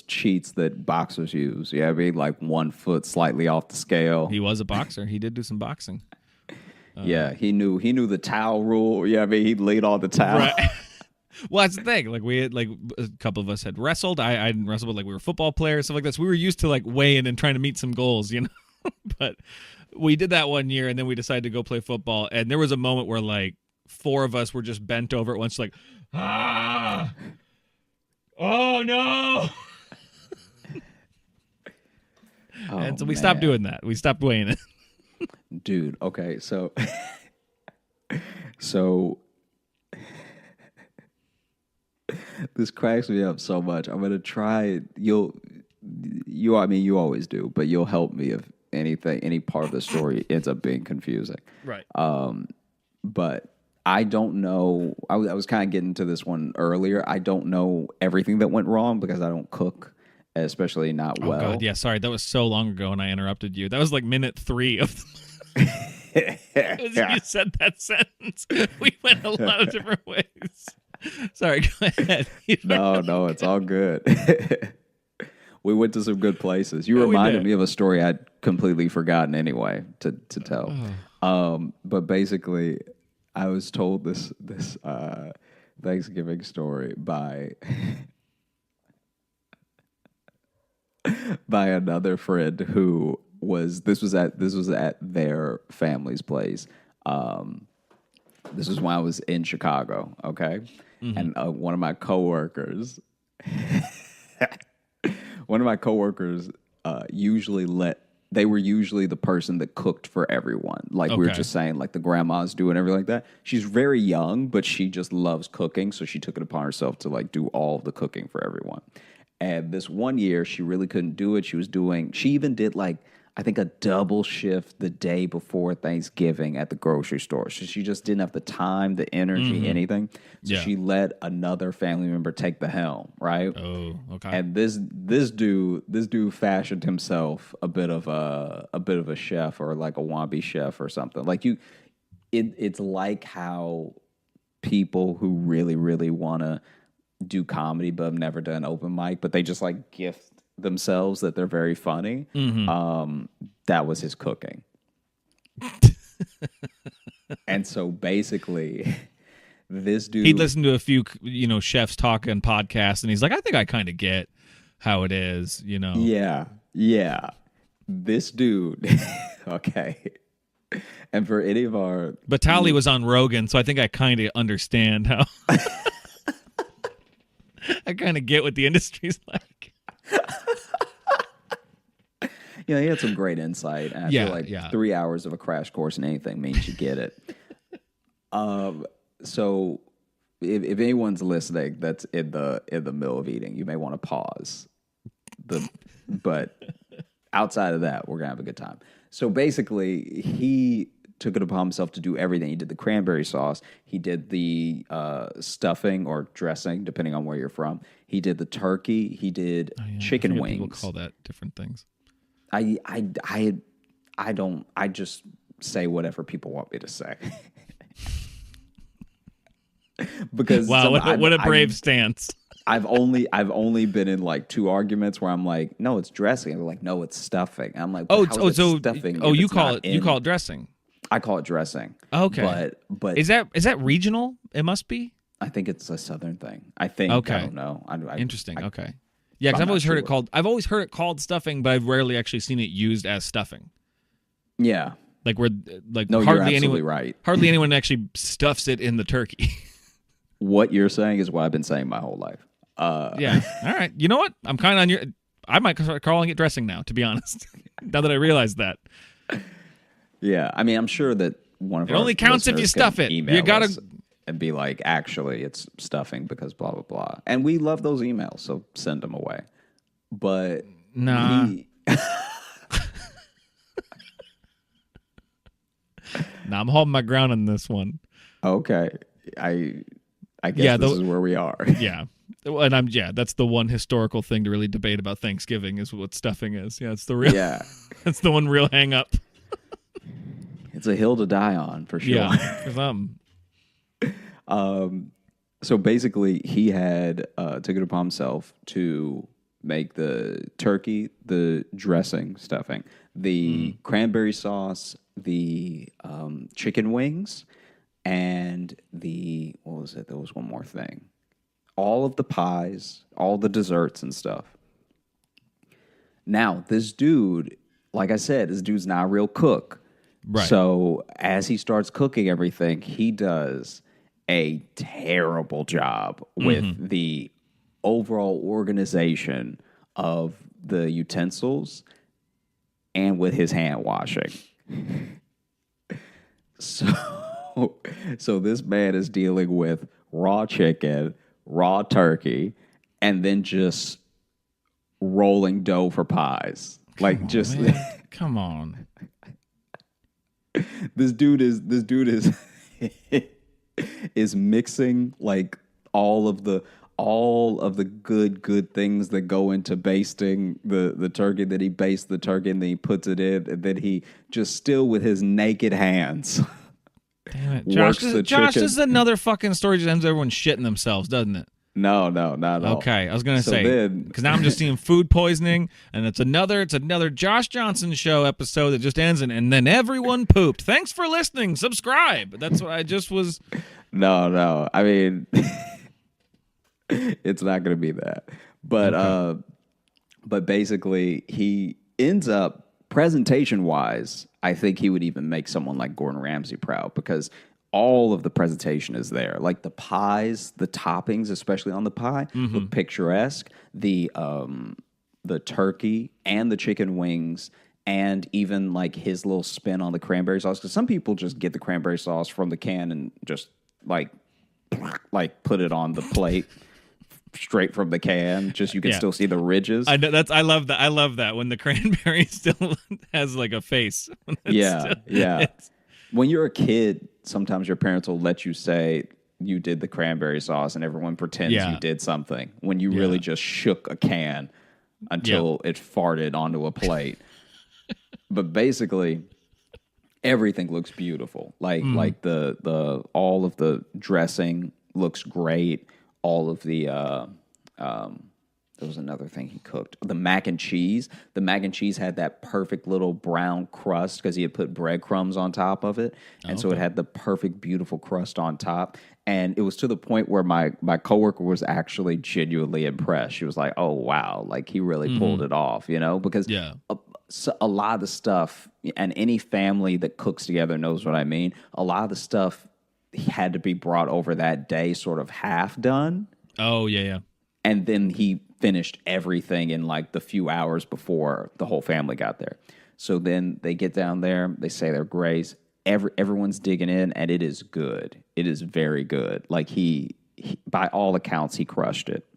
cheats that boxers use. Yeah, I mean, like 1 foot slightly off the scale. He was a boxer. He did do some boxing. Yeah, he knew the towel rule. Yeah, I mean, he'd lead on the towel. Right. Well, that's the thing. Like we had, like a couple of us had wrestled. I didn't wrestle, but like we were football players, stuff like this. We were used to like weighing and trying to meet some goals, But we did that 1 year, and then we decided to go play football. And there was a moment where like 4 of us were just bent over at once, like, oh no. And so we stopped doing that. We stopped weighing it. Dude, okay, so this cracks me up so much. I'm gonna try. I mean, you always do, but you'll help me if any part of the story ends up being confusing. Right. But I don't know. I was kind of getting to this one earlier. I don't know everything that went wrong because I don't cook, especially not well. Oh God, yeah. Sorry, that was so long ago, and I interrupted you. That was like minute 3 of. You said that sentence. We went a lot of different ways. Sorry, go ahead. No, it's all good. We went to some good places. You reminded me of a story I'd completely forgotten anyway to tell. But basically, I was told this Thanksgiving story by another friend who this was at their family's place. This was when I was in Chicago, okay? Mm-hmm. And one of my coworkers they were usually the person that cooked for everyone. Like we were just saying, like the grandmas do and everything like that. She's very young, but she just loves cooking, so she took it upon herself to like do all of the cooking for everyone. And this one year, she really couldn't do it. She even did like, I think a double shift the day before Thanksgiving at the grocery store. So she just didn't have the time, the energy, anything. So she let another family member take the helm, right? Oh, okay. And this dude fashioned himself a bit of a chef or like a wannabe chef or something. Like it's like how people who really, really want to do comedy but have never done open mic, but they just like gift themselves that they're very funny. Mm-hmm. That was his cooking. And so basically this dude, he'd listen to a few chefs talk on podcasts, and he's like, I think I kind of get how it is, yeah this dude okay. And for any of our Batali was on Rogan, so I think I kind of understand how I kind of get what the industry's like. Yeah, he had some great insight. And I feel like 3 hours of a crash course in anything means you get it. So if anyone's listening that's in the middle of eating, you may want to pause. But outside of that, we're gonna have a good time. So basically, he took it upon himself to do everything. He did the cranberry sauce. He did the stuffing or dressing, depending on where you're from. He did the turkey. He did chicken wings. People call that different things. I don't. I just say whatever people want me to say. because Wow, some, what a brave stance. I've only been in like two arguments where I'm like, no, it's dressing. And they're like, no, it's stuffing. And I'm like, but how is it stuffing if you it's call not it in? dressing. I call it dressing. Okay. But Is that regional? It must be. I think it's a southern thing. I think Okay. I don't know. Interesting. Okay. Yeah, because I'm not sure. I've always heard it called stuffing, but I've rarely actually seen it used as stuffing. Yeah. Like where like No, you're hardly absolutely anyone right. hardly anyone actually stuffs it in the turkey. What you're saying is what I've been saying my whole life. Yeah. All right. You know what? I'm kind of on your. I might start calling it dressing now. To be honest, now that I realize that. Yeah. I mean, I'm sure that one of It our only counts if you listeners stuff can it. email You gotta. us and be like, actually, it's stuffing because blah blah blah. And we love those emails, so send them away. But Nah. Nah, I'm holding my ground on this one. Okay, I guess this is where we are. Yeah. And that's the one historical thing to really debate about Thanksgiving is what stuffing is. Yeah, it's the real. Yeah, That's the one real hang up. it's a hill to die on for sure. Yeah, for some. So basically, he had took it upon himself to make the turkey, the dressing, stuffing, the cranberry sauce, the chicken wings, and what was it? There was one more thing. All of the pies, all the desserts and stuff. Now, this dude, like I said, this dude's not a real cook. Right. So as he starts cooking everything, he does a terrible job with the overall organization of the utensils and with his hand washing. So this man is dealing with raw chicken, raw turkey, and then just rolling dough for pies. Come on. This dude is is mixing like all of the good things that go into basting the turkey. That he bastes the turkey and then he puts it in, and then he just still with his naked hands. Damn it, Works Josh. the Josh, chicken. this is another fucking story. Just ends everyone shitting themselves, doesn't it? No, not at all. Okay, I was gonna So say then- because now I'm just seeing food poisoning, and it's another Josh Johnson show episode that just ends, and then everyone pooped. Thanks for listening. Subscribe. That's what I just was. No. I mean, it's not going to be that. But basically, he ends up presentation wise. I think he would even make someone like Gordon Ramsay proud because all of the presentation is there. Like the pies, the toppings, especially on the pie, look picturesque. The turkey and the chicken wings, and even like his little spin on the cranberry sauce. Because some people just get the cranberry sauce from the can and just like put it on the plate straight from the can. Just you can still see the ridges. I know I love that. I love that when the cranberry still has like a face. Yeah. When you're a kid, sometimes your parents will let you say you did the cranberry sauce and everyone pretends you did something when you really just shook a can until it farted onto a plate. But basically, everything looks beautiful. Like the all of the dressing looks great. All of the there was another thing he cooked. The mac and cheese. The mac and cheese had that perfect little brown crust because he had put breadcrumbs on top of it. And so it had the perfect, beautiful crust on top. And it was to the point where my coworker was actually genuinely impressed. She was like, oh, wow, like he really pulled it off, because a lot of the stuff, and any family that cooks together knows what I mean, a lot of the stuff had to be brought over that day sort of half done. Oh, yeah. And then he finished everything in like the few hours before the whole family got there. So then they get down there, they say their grace. Everyone's digging in, and it is good. It is very good. Like he by all accounts, he crushed it.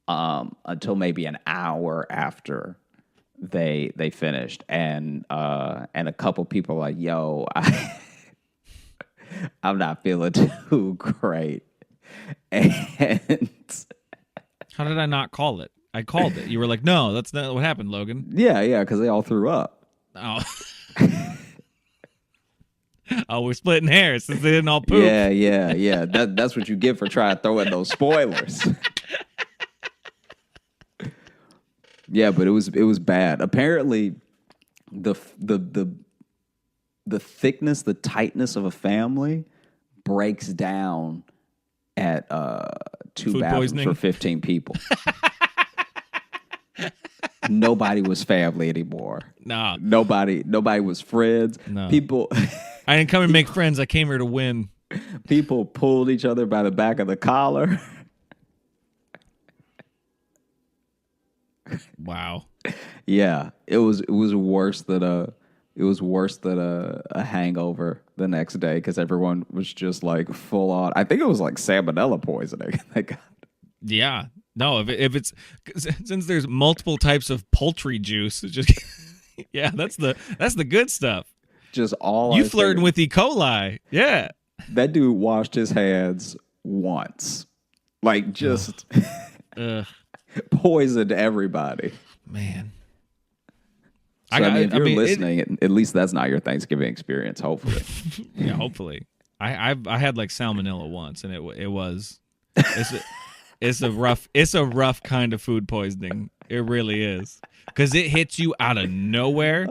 Until maybe an hour after they finished, and a couple people were like, "Yo, I'm not feeling too great," and. How did I not call it? I called it. You were like, no, that's not what happened, Logan. Yeah, because they all threw up. Oh. Oh, we're splitting hairs since they didn't all poop. Yeah. That's what you get for trying to throw in those spoilers. Yeah, but it was bad. Apparently, the thickness, the tightness of a family breaks down at two Food bathrooms poisoning? for 15 people. Nobody was family anymore. Nah. Nobody was friends. No. People I didn't come and make friends. I came here to win. people pulled each other by the back of the collar. Wow. Yeah, it was worse than a hangover the next day because everyone was just like full on. I think it was like salmonella poisoning. They got. Yeah. No, if it's since there's multiple types of poultry juice, it's just yeah, that's the good stuff. Just all You flirting with E. coli. Yeah. That dude washed his hands once. Like just Ugh. poisoned everybody. Man. So, if you're listening, at least that's not your Thanksgiving experience, hopefully. Yeah, hopefully. I had like salmonella once, and it was it's a rough kind of food poisoning. It really is, because it hits you out of nowhere,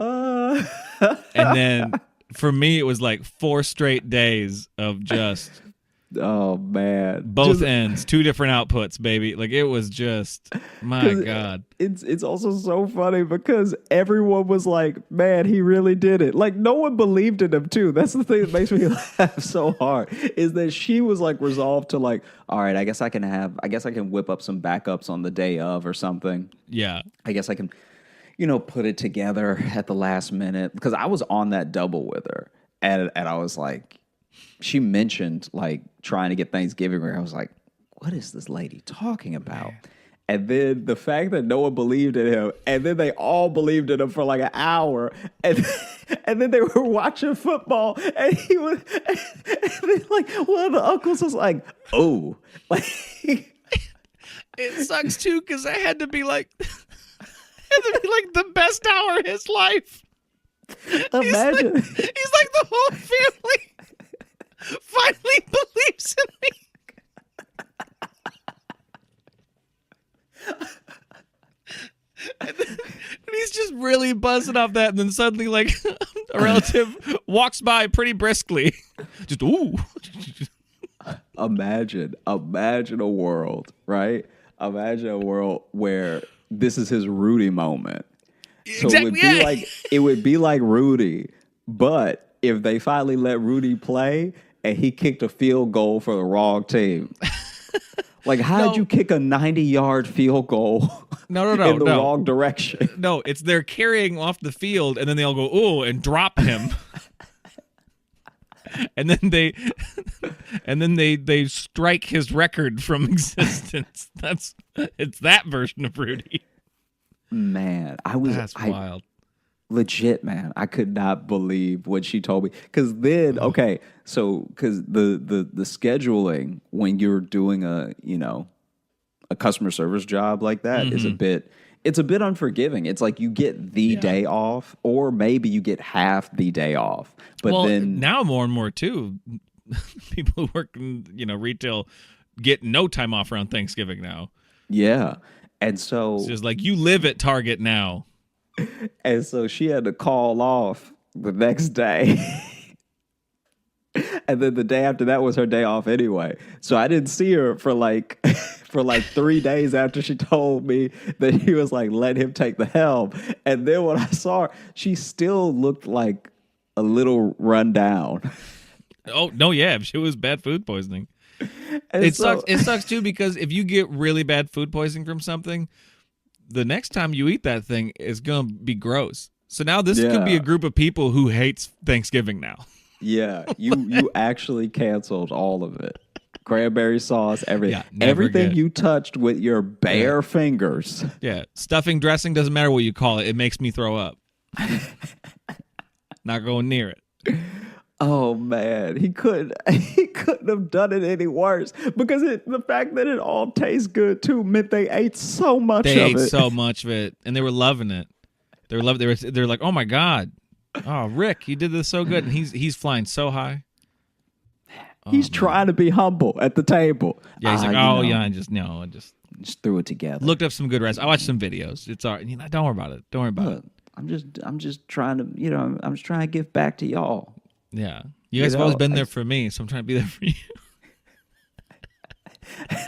and then for me it was like 4 straight days of just oh man, both ends, 2 different outputs, baby. Like it was just my God. It's also so funny because everyone was like, man, he really did it. Like no one believed in him too. That's the thing that makes me laugh so hard is that she was like resolved to like, all right, I guess I can whip up some backups on the day of or something. Yeah. I guess I can, put it together at the last minute because I was on that double with her and I was like, she mentioned like trying to get Thanksgiving where I was like, what is this lady talking about? Man. And then the fact that no one believed in him, and then they all believed in him for like an hour, and then they were watching football, and he was, and then like one of the uncles was like, "Oh, like it sucks too because I had to be like, the best hour of his life." Imagine he's like the whole family finally believes in me. And he's just really buzzing off that, and then suddenly, like, a relative walks by pretty briskly. Just, ooh. Imagine a world, right? Imagine a world where this is his Rudy moment. So Exactly. it would be like Rudy, but if they finally let Rudy play and he kicked a field goal for the wrong team. Like, how'd you kick a 90-yard field goal in the wrong direction? No, it's they're carrying off the field, and then they all go, ooh, and drop him. and then they strike his record from existence. It's that version of Rudy. Man, That's wild. Legit, man, I could not believe what she told me. Because then, because the scheduling when you're doing a customer service job like that is a bit unforgiving. It's like you get the day off, or maybe you get half the day off. But then now more and more too, people who work in retail get no time off around Thanksgiving now. Yeah, and so it's just like you live at Target now. And so she had to call off the next day. And then the day after that was her day off anyway. So I didn't see her for like 3 days after she told me that he was like, let him take the helm. And then when I saw her, she still looked like a little run down. Oh, no, yeah. It was bad food poisoning. It sucks too because if you get really bad food poisoning from something, the next time you eat that thing is going to be gross. So now this could be a group of people who hates Thanksgiving now. Yeah, you actually canceled all of it. Cranberry sauce, everything. Yeah, everything good. You touched with your bare fingers. Yeah, stuffing, dressing, doesn't matter what you call it. It makes me throw up. Not going near it. Oh man, he couldn't have done it any worse because the fact that it all tastes good too meant they ate so much of it. They ate so much of it, and they were loving it. They're like, oh my God, Oh, Rick, you did this so good, and he's flying so high. Oh, He's trying to be humble at the table. Yeah, he's like, oh yeah, I just just threw it together. looked up some good recipes. I watched some videos. It's all right. Don't worry about it. Don't worry about it. I'm just trying to, I'm just trying to give back to y'all. Yeah, you guys have always been there for me, so I'm trying to be there for you.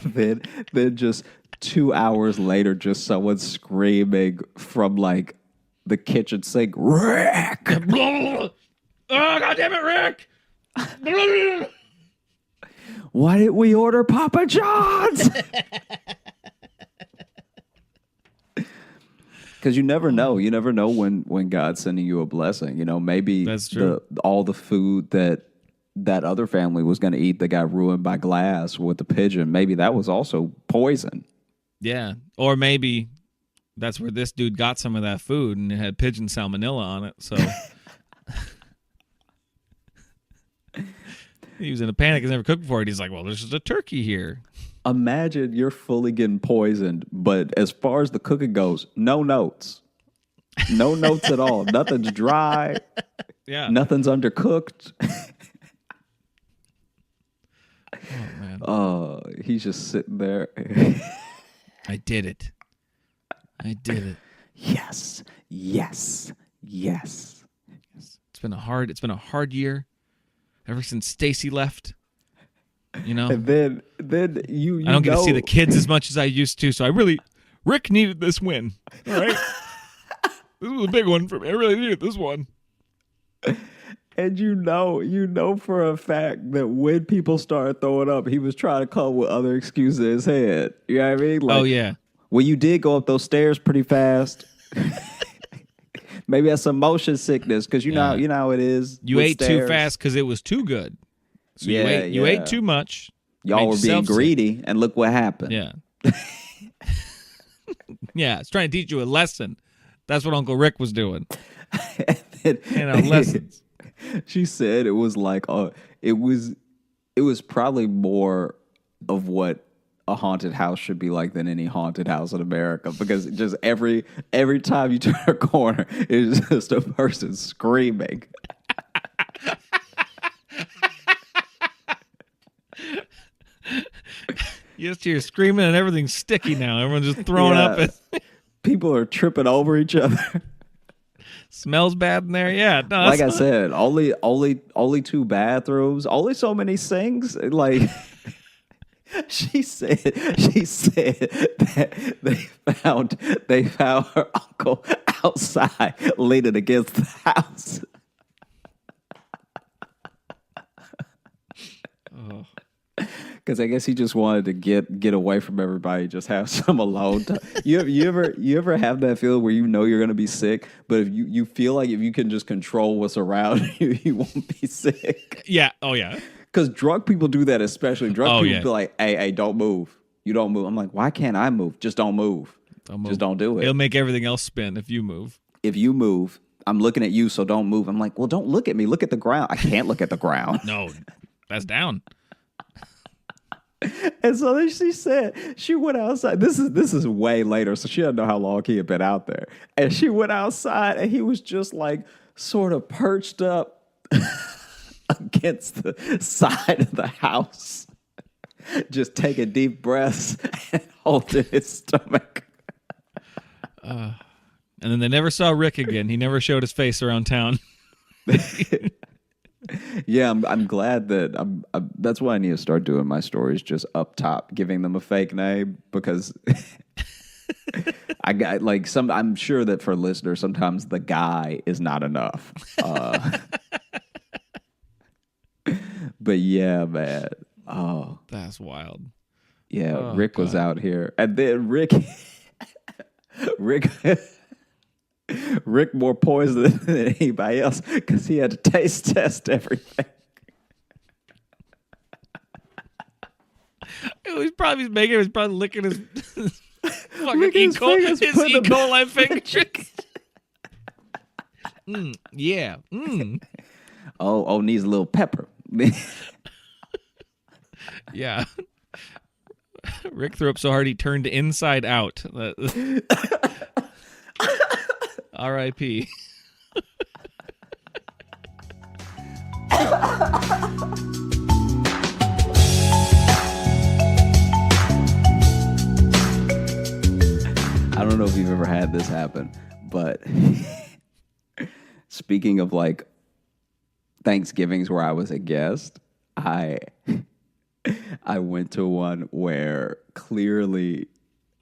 then just 2 hours later, just someone screaming from like the kitchen sink, Rick! Oh, God damn it, Rick! Why didn't we order Papa John's? Because you never know. You never know when God's sending you a blessing. Maybe that's true. All the food that other family was going to eat that got ruined by glass with the pigeon, maybe that was also poison. Yeah. Or maybe that's where this dude got some of that food and it had pigeon salmonella on it. So he was in a panic. He's never cooked before. And he's like, well, there's just a turkey here. Imagine you're fully getting poisoned, but as far as the cooking goes, no notes. No notes at all. Nothing's dry. Yeah. Nothing's undercooked. Oh, man. Oh, he's just sitting there. I did it. Yes. Yes. Yes. It's been a hard year ever since Stacy left. And then you I don't get to see the kids as much as I used to, so Rick needed this win. All right. This was a big one for me. I really needed this one. And you know for a fact that when people started throwing up, he was trying to come up with other excuses in his head. You know what I mean? Oh, yeah. Well, you did go up those stairs pretty fast. Maybe that's some motion sickness because you know how it is. You ate too fast because it was too good. So you ate too much. Y'all were being greedy, and look what happened. Yeah. Yeah, it's trying to teach you a lesson. That's what Uncle Rick was doing. Lessons. She said it was like it was probably more of what a haunted house should be like than any haunted house in America, because just every time you turn a corner, it's just a person screaming. You just hear screaming and everything's sticky now. Everyone's just throwing up. People are tripping over each other. Smells bad in there. Yeah. No, like I said, only 2 bathrooms, only so many sinks. Like she said that they found her uncle outside leaning against the house. Oh. Because I guess he just wanted to get away from everybody, just have some alone time. You ever have that feeling where you know you're gonna be sick, but if you feel like if you can just control what's around you, you won't be sick. Yeah. Oh yeah. Because drunk people do that, especially drunk people be like, "Hey, don't move. You don't move." I'm like, "Why can't I move? Just don't move. Just don't do it. It'll make everything else spin if you move. If you move, I'm looking at you, so don't move." I'm like, "Well, don't look at me. Look at the ground." I can't look at the ground. No, that's down. And so then she said she went outside. This is way later, so she doesn't know how long he had been out there. And she went outside, and he was just like sort of perched up against the side of the house, just taking deep breaths and holding his stomach. And then they never saw Rick again. He never showed his face around town. Yeah, I'm glad that that's what I need to start doing my stories, just up top, giving them a fake name, because I got I'm sure that for listeners, sometimes the guy is not enough. But yeah, man. Oh, that's wild. Yeah, Rick was out here, and then Rick more poison than anybody else because he had to taste test everything. He was probably licking his fucking E. coli fingers. Yeah. Oh, needs a little pepper. Yeah. Rick threw up so hard he turned inside out. R.I.P. I don't know if you've ever had this happen, but speaking of like Thanksgivings where I was a guest, I went to one where clearly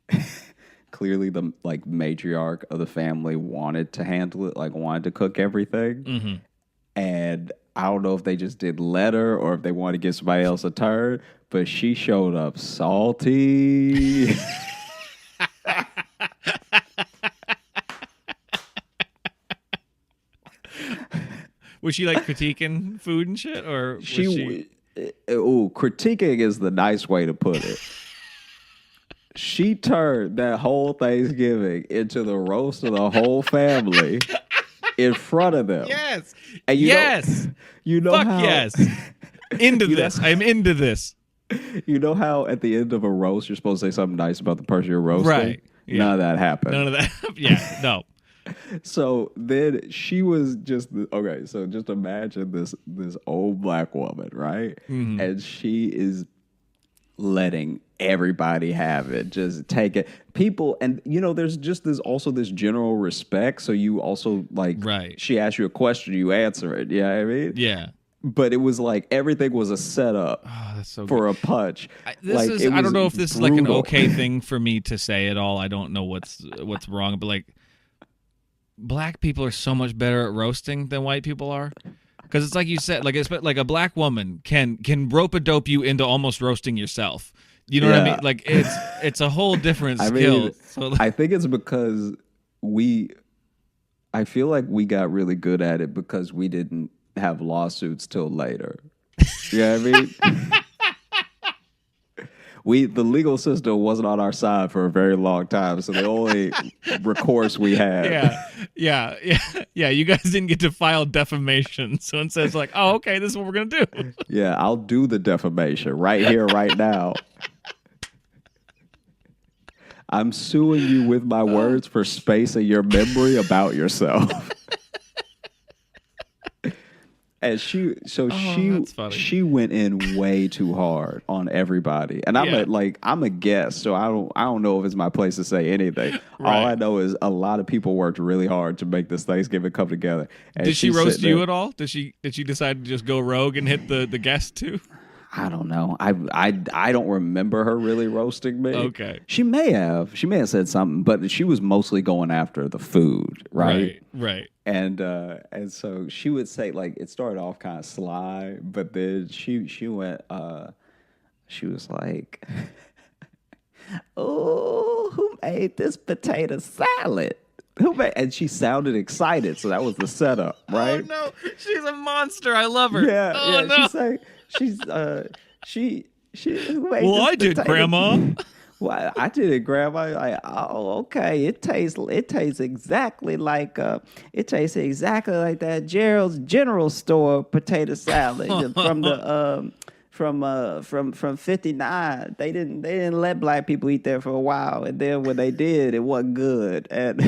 the like matriarch of the family wanted to handle it, like wanted to cook everything. Mm-hmm. And I don't know if they just did let her or if they wanted to give somebody else a turn, but she showed up salty. Was she like critiquing food and shit, or was she? Critiquing is the nice way to put it. She turned that whole Thanksgiving into the roast of the whole family in front of them. Yes. And yes. You know Fuck how, yes. Into this. I'm into this. You know how at the end of a roast you're supposed to say something nice about the person you're roasting? Right. Yeah. None of that happened. None of that. Yeah. No. So then she was just okay. So just imagine this old black woman, right? Mm-hmm. And she is letting everybody have it, just take it. People, and there's just this general respect. So you also like, right? She asks you a question, you answer it. Yeah, I mean, yeah. But it was like everything was a setup that's so for good. a punch. I don't know if this is like an okay thing for me to say at all. I don't know what's wrong, but like black people are so much better at roasting than white people are. Because it's like you said, like a black woman can rope-a-dope you into almost roasting yourself. You know what I mean? Like it's a whole different skill. Mean, so, I think it's because I feel like we got really good at it because we didn't have lawsuits till later. You know what I mean? The legal system wasn't on our side for a very long time, so the only recourse we had. Yeah. You guys didn't get to file defamation, so it says like, oh, okay, this is what we're gonna do. Yeah, I'll do the defamation right here, right now. I'm suing you with my words for space in your memory about yourself. And she went in way too hard on everybody, and I'm a guest, so I don't know if it's my place to say anything. Right. All I know is a lot of people worked really hard to make this Thanksgiving come together. And did she roast you at all? Did she decide to just go rogue and hit the guest too? I don't know. I don't remember her really roasting me. Okay. She may have said something, but she was mostly going after the food, right? Right. And so she would say, like, it started off kind of sly, but then she went, she was like, "Oh, who made this potato salad? And she sounded excited, so that was the setup, right? Oh no, she's a monster. I love her. Yeah, oh, yeah. No. She. Well, I did, Grandma. Well, I did it, Grandma. Like, oh, okay. It tastes exactly like that Gerald's General Store potato salad from the from 59. They didn't let black people eat there for a while, and then when they did, it wasn't good. And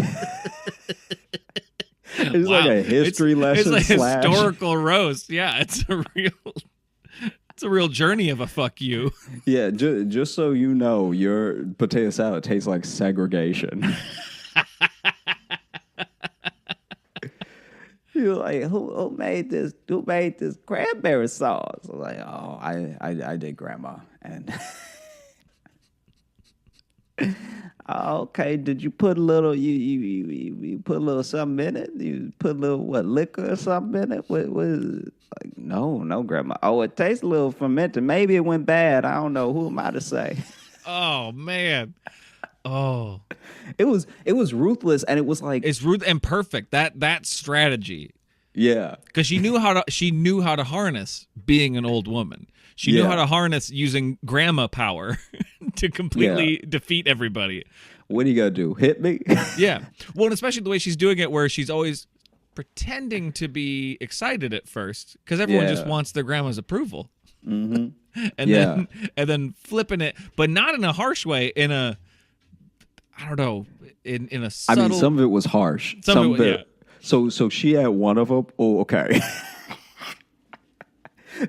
it's like a history lesson. It's a historical roast. Yeah, it's a real journey of a fuck you. Yeah, just so you know, your potato salad tastes like segregation. You're like, who made this? Who made this cranberry sauce? I was like, oh, I did, Grandma. And okay, did you put a little? You put a little something in it? You put a little liquor or something in it? What is it? Like, no, Grandma. Oh, it tastes a little fermented. Maybe it went bad. I don't know. Who am I to say? Oh man. Oh. It was ruthless, and it was like it's ruth and perfect. That strategy. Yeah. Because she knew how to harness being an old woman. She knew how to harness using grandma power to completely defeat everybody. What are you gonna do? Hit me? Yeah. Well, and especially the way she's doing it, where she's always pretending to be excited at first, because everyone just wants their grandma's approval. Mm-hmm. and then flipping it, but not in a harsh way. In a, I don't know, in a subtle. I mean, some of it was harsh. Some of it. So she had one of them. Oh, okay.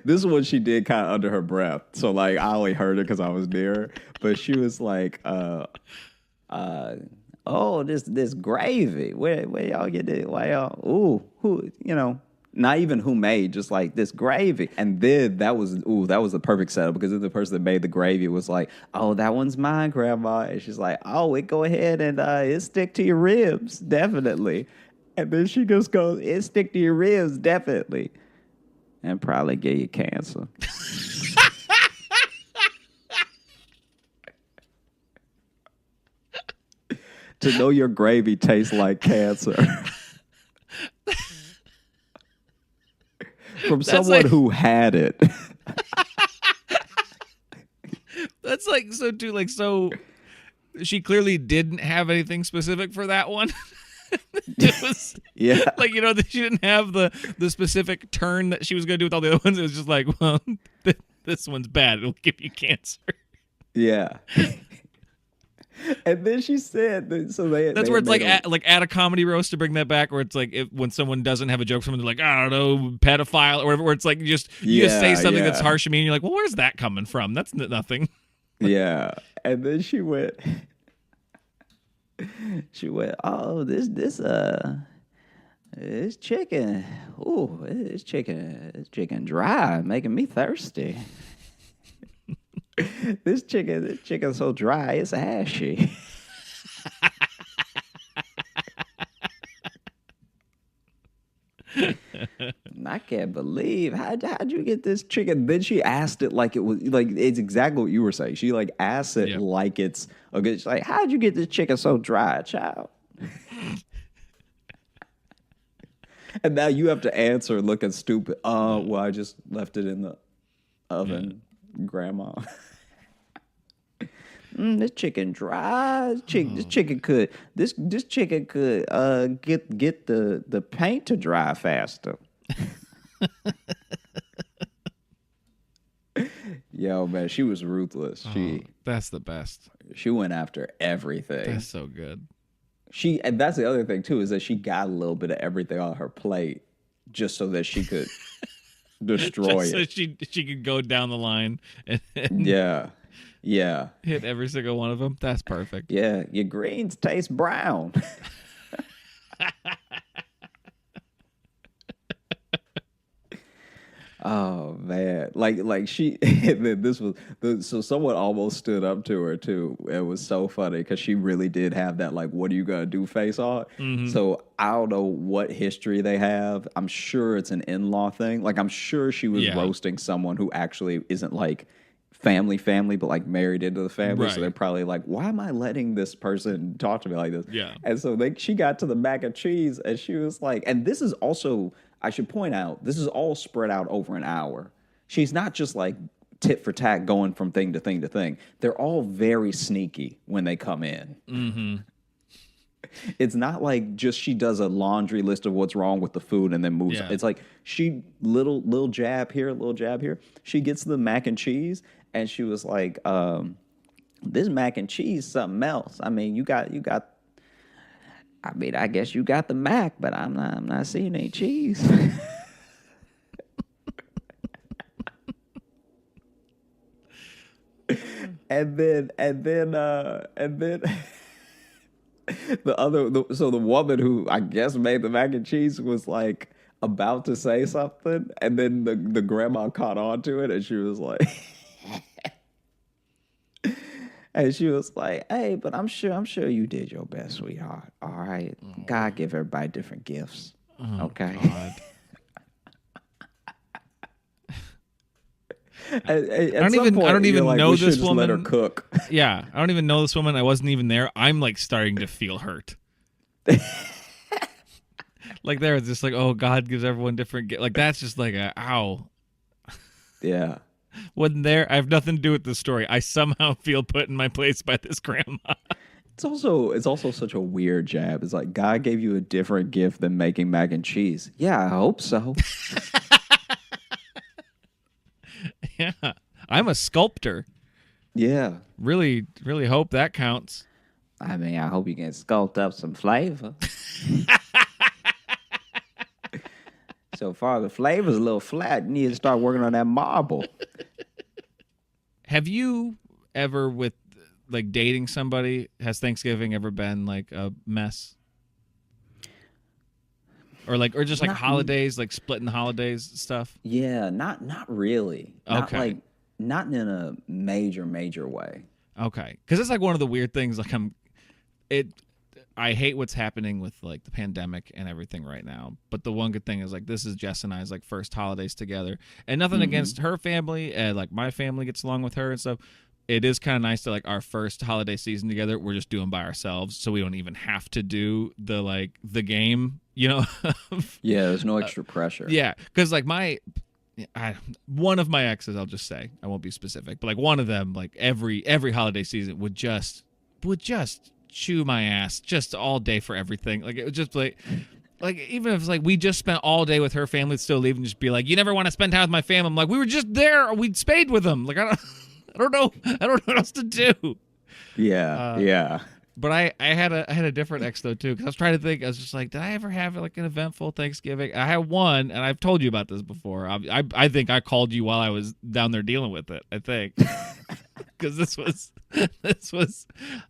This one she did kind of under her breath. So like I only heard it because I was near her. But she was like, oh, this gravy. Where y'all get it? Why y'all? Ooh, who? Not even who made, just like this gravy. And then that was the perfect setup because then the person that made the gravy was like, oh, that one's mine, Grandma. And she's like, oh, it go ahead and it stick to your ribs, definitely. And then she just goes, it stick to your ribs, definitely, and probably give you cancer. To know your gravy tastes like cancer. From someone who had it. That's like so too like so. She clearly didn't have anything specific for that one. It was like she didn't have the specific turn that she was going to do with all the other ones. It was just like, well, this one's bad. It'll give you cancer. Yeah. And then she said, so that's where it's like at a comedy roast to bring that back, where it's like when someone doesn't have a joke, someone's like, I don't know, pedophile or whatever, where it's like you just say something that's harsh and mean, you're like, well, where's that coming from? That's nothing. Yeah. And then she went, oh, this chicken, this chicken dry, making me thirsty. This chicken's so dry, it's ashy. I can't believe how'd you get this chicken? Then she asked it like it was like it's exactly what you were saying. She like asked it like it's okay. She's like, how'd you get this chicken so dry, child? And now you have to answer looking stupid. Well, I just left it in the oven, Grandma. This chicken dry. This chicken could get the paint to dry faster. Yo, man, she was ruthless. That's the best. She went after everything. That's so good. And that's the other thing too, is that she got a little bit of everything on her plate just so that she could destroy it. So she could go down the line and hit every single one of them. That's perfect. Yeah, your greens taste brown. Oh man, like she. So someone almost stood up to her too. It was so funny because she really did have that like, "What are you gonna do?" face on. Mm-hmm. So I don't know what history they have. I'm sure it's an in-law thing. Like I'm sure she was roasting someone who actually isn't like family, but like married into the family. Right. So they're probably like, "Why am I letting this person talk to me like this?" Yeah. And so she got to the mac and cheese, and she was like, and this is also. I should point out, this is all spread out over an hour. She's not just like tit for tat going from thing to thing to thing. They're all very sneaky when they come in. Mm-hmm. It's not like just she does a laundry list of what's wrong with the food and then moves. Yeah. It's like she little jab here, little jab here. She gets the mac and cheese and she was like, this mac and cheese something else. I mean, you got I mean, I guess you got the mac, but I'm not seeing any cheese. and then so the woman who I guess made the mac and cheese was like about to say something, and then the grandma caught on to it, and she was like. And she was like, "Hey, but I'm sure you did your best, sweetheart. All right, God give everybody different gifts. Okay." I don't even like, know this woman. Let her cook. Yeah, I don't even know this woman. I wasn't even there. I'm like starting to feel hurt. Like there, it's just like, oh, God gives everyone different gifts. Like that's just like ow. Yeah. Wasn't there. I have nothing to do with the story. I somehow feel put in my place by this grandma. It's also such a weird jab. It's like God gave you a different gift than making mac and cheese. Yeah, I hope so. Yeah, I'm a sculptor. Yeah, really, really hope that counts. I mean, I hope you can sculpt up some flavor. So far, the flavor's a little flat. You need to start working on that marble. Have you ever, with like dating somebody, has Thanksgiving ever been like a mess? Or just like Not, holidays, like splitting the holidays stuff? yeah, not really. Okay. Not in a major way. Okay. Because it's like one of the weird things. Like I hate what's happening with like the pandemic and everything right now. But the one good thing is like this is Jess and I's like first holidays together, and nothing against her family. And like my family gets along with her and stuff. It is kind of nice to like our first holiday season together. We're just doing by ourselves, so we don't even have to do the game. Yeah, there's no extra pressure. Yeah, because like one of my exes, I'll just say, I won't be specific, but like one of them, like every holiday season would just chew my ass just all day for everything. Like it was just like even if it's like we just spent all day with her family, still leave and just be like, you never want to spend time with my family. I'm like, we were just there, we spayed with them. Like I don't know what else to do. Yeah, yeah. But I had a different ex though too, because I was trying to think. I was just like, did I ever have like an eventful Thanksgiving? I had one, and I've told you about this before. I think I called you while I was down there dealing with it. I think because this was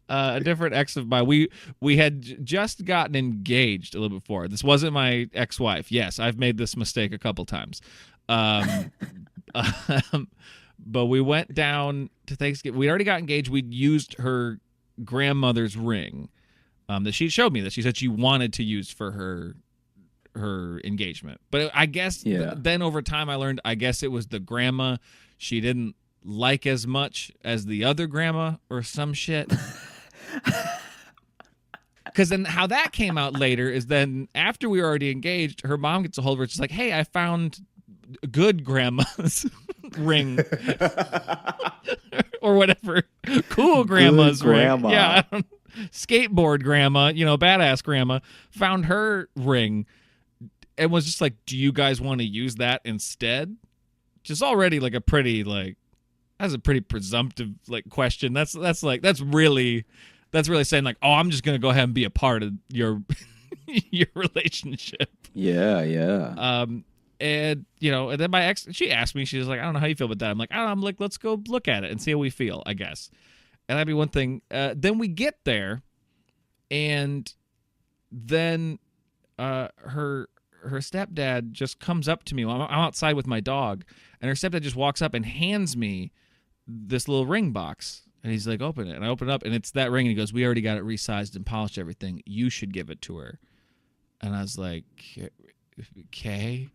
a different ex of mine. We had just gotten engaged a little before. This wasn't my ex-wife. Yes, I've made this mistake a couple times. But we went down to Thanksgiving. We'd already got engaged. We'd used her grandmother's ring that she showed me that she said she wanted to use for her engagement. But I guess then over time I learned, I guess it was the grandma she didn't like as much as the other grandma or some shit. Because then how that came out later is then after we were already engaged, her mom gets a hold of her. She's like, hey, I found good grandma's ring or whatever, cool grandma's ring. Yeah, skateboard grandma, badass grandma found her ring and was just like, do you guys want to use that instead? Which is already like that's a pretty presumptive like question. That's really saying like, oh, I'm just gonna go ahead and be a part of your your relationship. Yeah. And and then my ex, she asked me, she was like, I don't know how you feel about that. I'm like, I don't know. I'm like, let's go look at it and see how we feel, I guess. And that'd be one thing. Then we get there, and then her stepdad just comes up to me. I'm outside with my dog, and her stepdad just walks up and hands me this little ring box. And he's like, open it. And I open it up, and it's that ring. And he goes, we already got it resized and polished, everything. You should give it to her. And I was like, okay.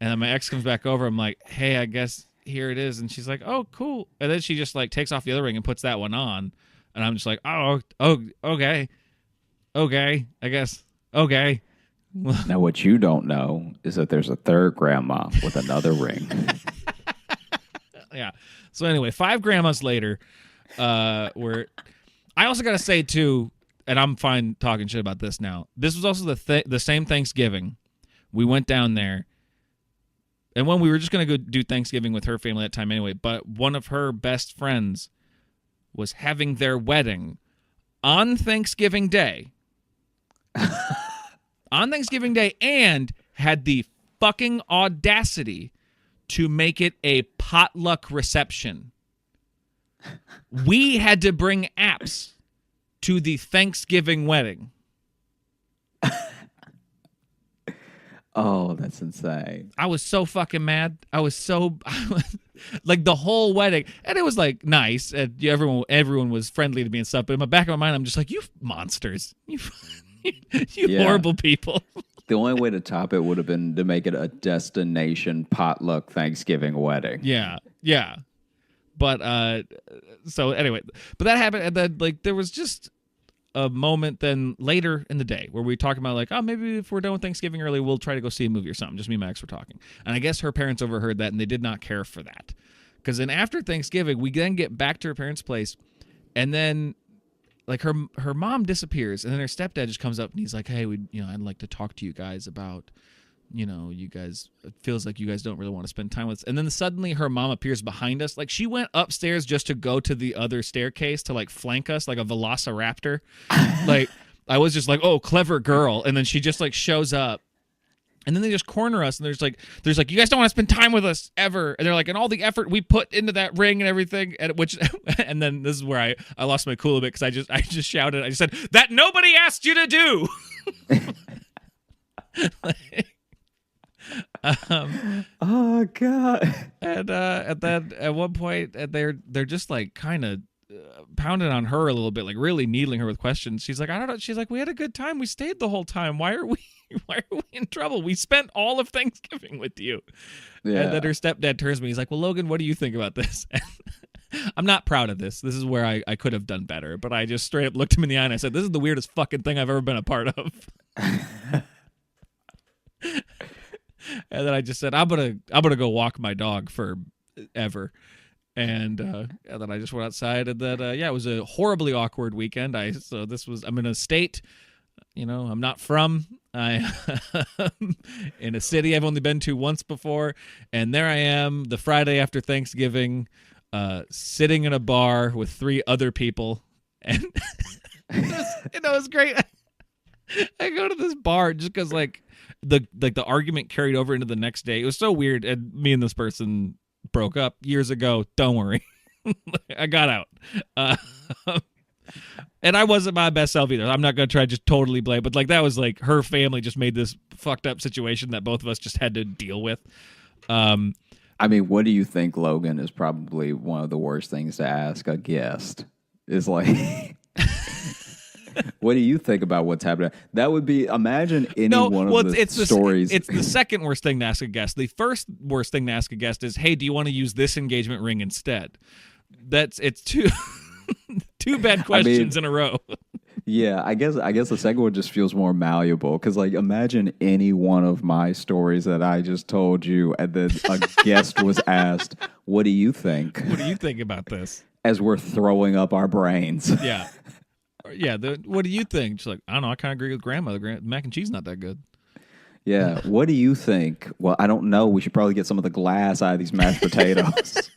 And then my ex comes back over. I'm like, hey, I guess here it is. And she's like, oh, cool. And then she just like takes off the other ring and puts that one on. And I'm just like, oh, okay. Okay, I guess. Okay. Now, what you don't know is that there's a third grandma with another ring. Yeah. So anyway, 5 grandmas later, I also got to say too, and I'm fine talking shit about this now. This was also the same Thanksgiving. We went down there. And when we were just going to go do Thanksgiving with her family that time anyway, but one of her best friends was having their wedding on Thanksgiving Day. On Thanksgiving Day, and had the fucking audacity to make it a potluck reception. We had to bring apps to the Thanksgiving wedding. Oh, that's insane. I was so fucking mad. I was like the whole wedding, and it was like nice, and everyone was friendly to me and stuff. But in the back of my mind, I'm just like, you monsters, you horrible people. The only way to top it would have been to make it a destination potluck Thanksgiving wedding. Yeah. But so anyway, but that happened, and then like there was just a moment then later in the day where we were talking about like, oh, maybe if we're done with Thanksgiving early, we'll try to go see a movie or something. Just me and my ex were talking. And I guess her parents overheard that, and they did not care for that. Because then after Thanksgiving, we then get back to her parents' place, and then like her mom disappears, and then her stepdad just comes up, and he's like, hey, I'd like to talk to you guys about, you guys, it feels like you guys don't really want to spend time with us. And then suddenly her mom appears behind us. Like she went upstairs just to go to the other staircase to like flank us like a velociraptor. Like I was just like, oh, clever girl. And then she just like shows up And then they just corner us, and there's like, you guys don't want to spend time with us ever. And they're like, and all the effort we put into that ring and everything, and then this is where I lost my cool a bit, because I just shouted, I just said, that nobody asked you to do. Oh God! And at one point, they're just like kind of pounding on her a little bit, like really needling her with questions. She's like, I don't know. She's like, we had a good time. We stayed the whole time. Why are we in trouble? We spent all of Thanksgiving with you. Yeah. And then her stepdad turns to me. He's like, well, Logan, what do you think about this? I'm not proud of this. This is where I could have done better. But I just straight up looked him in the eye and I said, this is the weirdest fucking thing I've ever been a part of. And then I just said, I'm gonna go walk my dog forever. And then I just went outside, and then it was a horribly awkward weekend. I'm in a state, I'm not from. I in a city I've only been to once before, and there I am the Friday after Thanksgiving, sitting in a bar with 3 other people, and it was great. I go to this bar just because the argument carried over into the next day. It was so weird, and me and this person broke up years ago. Don't worry. I got out. And I wasn't my best self either. I'm not going to try to just totally blame, but that was her family just made this fucked up situation that both of us just had to deal with. I mean, what do you think, Logan, is probably one of the worst things to ask a guest? Is what do you think about what's happening? That would be, imagine any one of the stories. It's the second worst thing to ask a guest. The first worst thing to ask a guest is, hey, do you want to use this engagement ring instead? It's two bad questions in a row. Yeah, I guess the second one just feels more malleable, because imagine any one of my stories that I just told you, and then a guest was asked, what do you think? What do you think about this? As we're throwing up our brains. Yeah. Yeah, what do you think? She's like, I don't know. I kind of agree with Grandma. The mac and cheese is not that good. Yeah. What do you think? Well, I don't know. We should probably get some of the glass out of these mashed potatoes.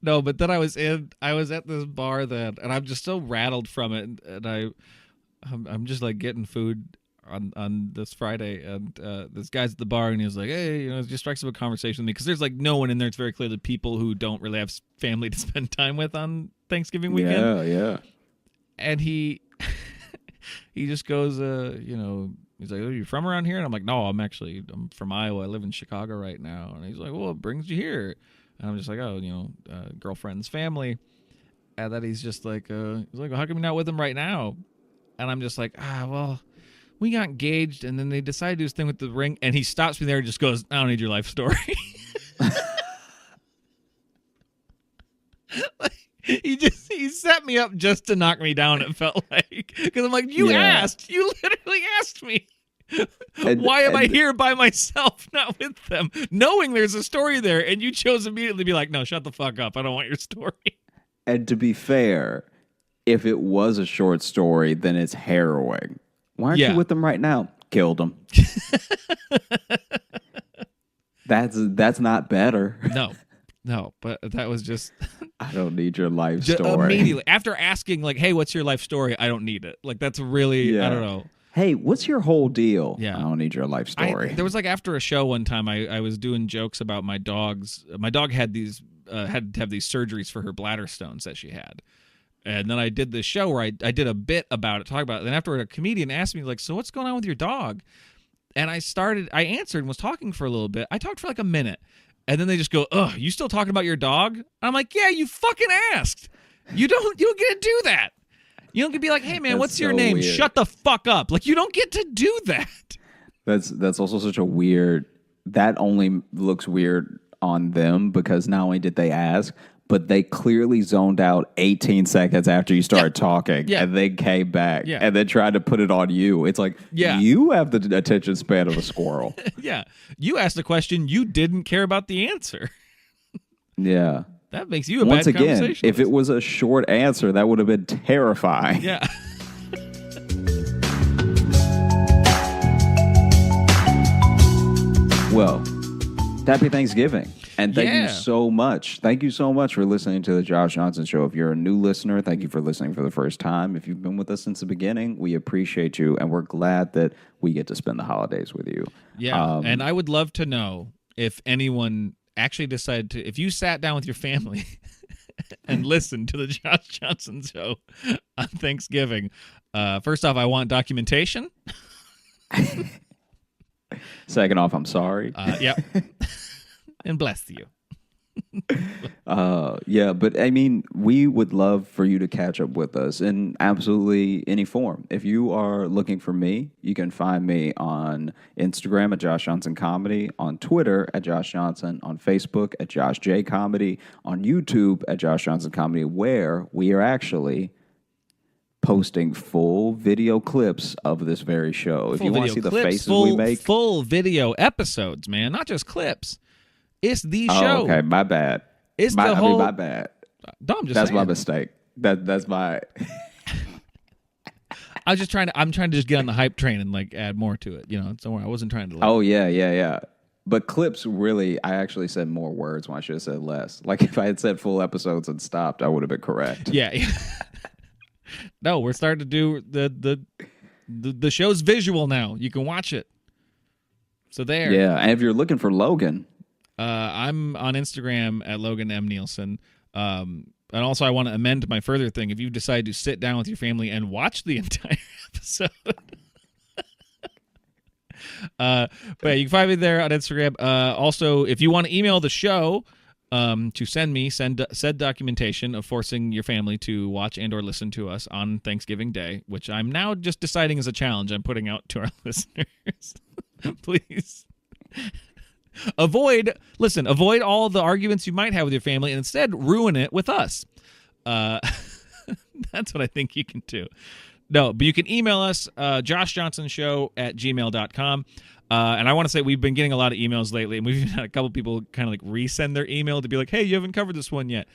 No, but then I was at this bar and I'm just so rattled from it, and I'm just getting food on this Friday, and this guy's at the bar, and he was like, hey, it just strikes up a conversation with me, because there's no one in there. It's very clear that people who don't really have family to spend time with on Thanksgiving weekend. Yeah. And he just goes, he's like, oh, you from around here? And I'm like, no, I'm from Iowa. I live in Chicago right now. And he's like, well, what brings you here? And I'm just like, oh, girlfriend's family. And then he's just like, well, how come you're not with them right now? And I'm just like, well, we got engaged, and then they decided to do this thing with the ring. And he stops me there and just goes, I don't need your life story. He set me up just to knock me down, it felt like. Because I'm like, you literally asked me. Why am I here by myself, not with them? Knowing there's a story there, and you chose immediately to be like, no, shut the fuck up. I don't want your story. And to be fair, if it was a short story, then it's harrowing. Why aren't you with them right now? Killed them. That's not better. No, but that was just... I don't need your life story. Immediately. After asking, hey, what's your life story? I don't need it. That's really, I don't know. Hey, what's your whole deal? Yeah. I don't need your life story. There was after a show one time, I was doing jokes about my dogs. My dog had had to have these surgeries for her bladder stones that she had. And then I did this show where I did a bit about it, talk about it. Then afterward, a comedian asked me, so what's going on with your dog? And I answered and was talking for a little bit. I talked for a minute. And then they just go, ugh, you still talking about your dog? I'm like, yeah, you fucking asked. You don't get to do that. You don't get to be like, hey, man, what's your name? Weird. Shut the fuck up. You don't get to do that. That's also such a weird, that only looks weird on them, because not only did they ask, but they clearly zoned out 18 seconds after you started talking, and they came back and then tried to put it on you. It's like, you have the attention span of a squirrel. Yeah. You asked a question, you didn't care about the answer. Yeah. That makes you a Once bad again, conversationalist. if it was a short answer, that would have been terrifying. Yeah. Well, happy Thanksgiving. And thank you Yeah. so much. Thank you so much for listening to the Josh Johnson Show. If you're a new listener, thank you for listening for the first time. If you've been with us since the beginning, we appreciate you, and we're glad that we get to spend the holidays with you. Yeah, and I would love to know if anyone actually decided to, if you sat down with your family and listened to the Josh Johnson Show on Thanksgiving. First off, I want documentation. Second off, I'm sorry. Yep. And bless you. Yeah, but I mean, we would love for you to catch up with us in absolutely any form. If you are looking for me, you can find me on Instagram at Josh Johnson Comedy, on Twitter at Josh Johnson, on Facebook at Josh J Comedy, on YouTube at Josh Johnson Comedy, where we are actually posting full video clips of this very show. If you want to see the faces we make. Full video episodes, man, not just clips. It's the show. Oh, okay, my bad. It's the whole. my bad. No, I'm just That's saying. my mistake. That's my. I was just trying to. I'm trying to just get on the hype train and like add more to it. You know, somewhere I wasn't trying to. Like, Oh yeah. But clips really, I actually said more words when I should have said less. Like if I had said full episodes and stopped, I would have been correct. Yeah. No, we're starting to do the show's visual now. You can watch it. So there. Yeah, and if you're looking for Logan. I'm on Instagram at Logan M. Nielsen. And also, I want to amend my further thing. If you decide to sit down with your family and watch the entire episode. But yeah, you can find me there on Instagram. Also, if you want to email the show to send said documentation of forcing your family to watch and or listen to us on Thanksgiving Day, which I'm now just deciding is a challenge I'm putting out to our listeners. Please. Avoid all the arguments you might have with your family and instead ruin it with us. That's what I think you can do. No, but you can email us, joshjohnsonshow@gmail.com. And I want to say we've been getting a lot of emails lately, and we've had a couple people kind of like resend their email to be like, hey, you haven't covered this one yet.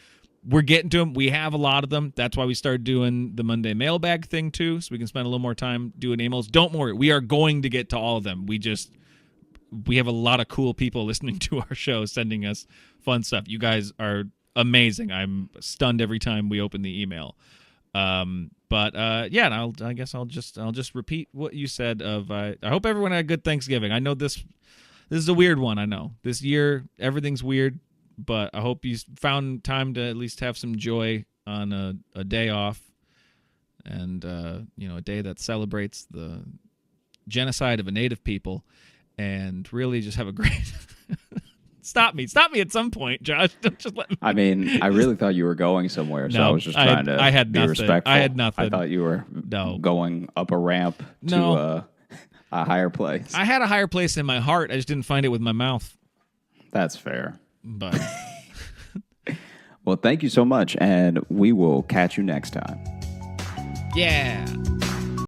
We're getting to them. We have a lot of them. That's why we started doing the Monday mailbag thing too, so we can spend a little more time doing emails. Don't worry, we are going to get to all of them. We have a lot of cool people listening to our show, sending us fun stuff. You guys are amazing. I'm stunned every time we open the email. Yeah, and I guess I'll just repeat what you said. I hope everyone had a good Thanksgiving. I know this is a weird one. I know this year everything's weird, but I hope you found time to at least have some joy on a day off, and a day that celebrates the genocide of a native people. And really just have a great... Stop me at some point, Josh. Don't just let me... I mean, I really thought you were going somewhere, so I was just trying to be respectful. I had nothing. I thought you were going up a ramp to a higher place. I had a higher place in my heart. I just didn't find it with my mouth. That's fair. But well, thank you so much, and we will catch you next time. Yeah.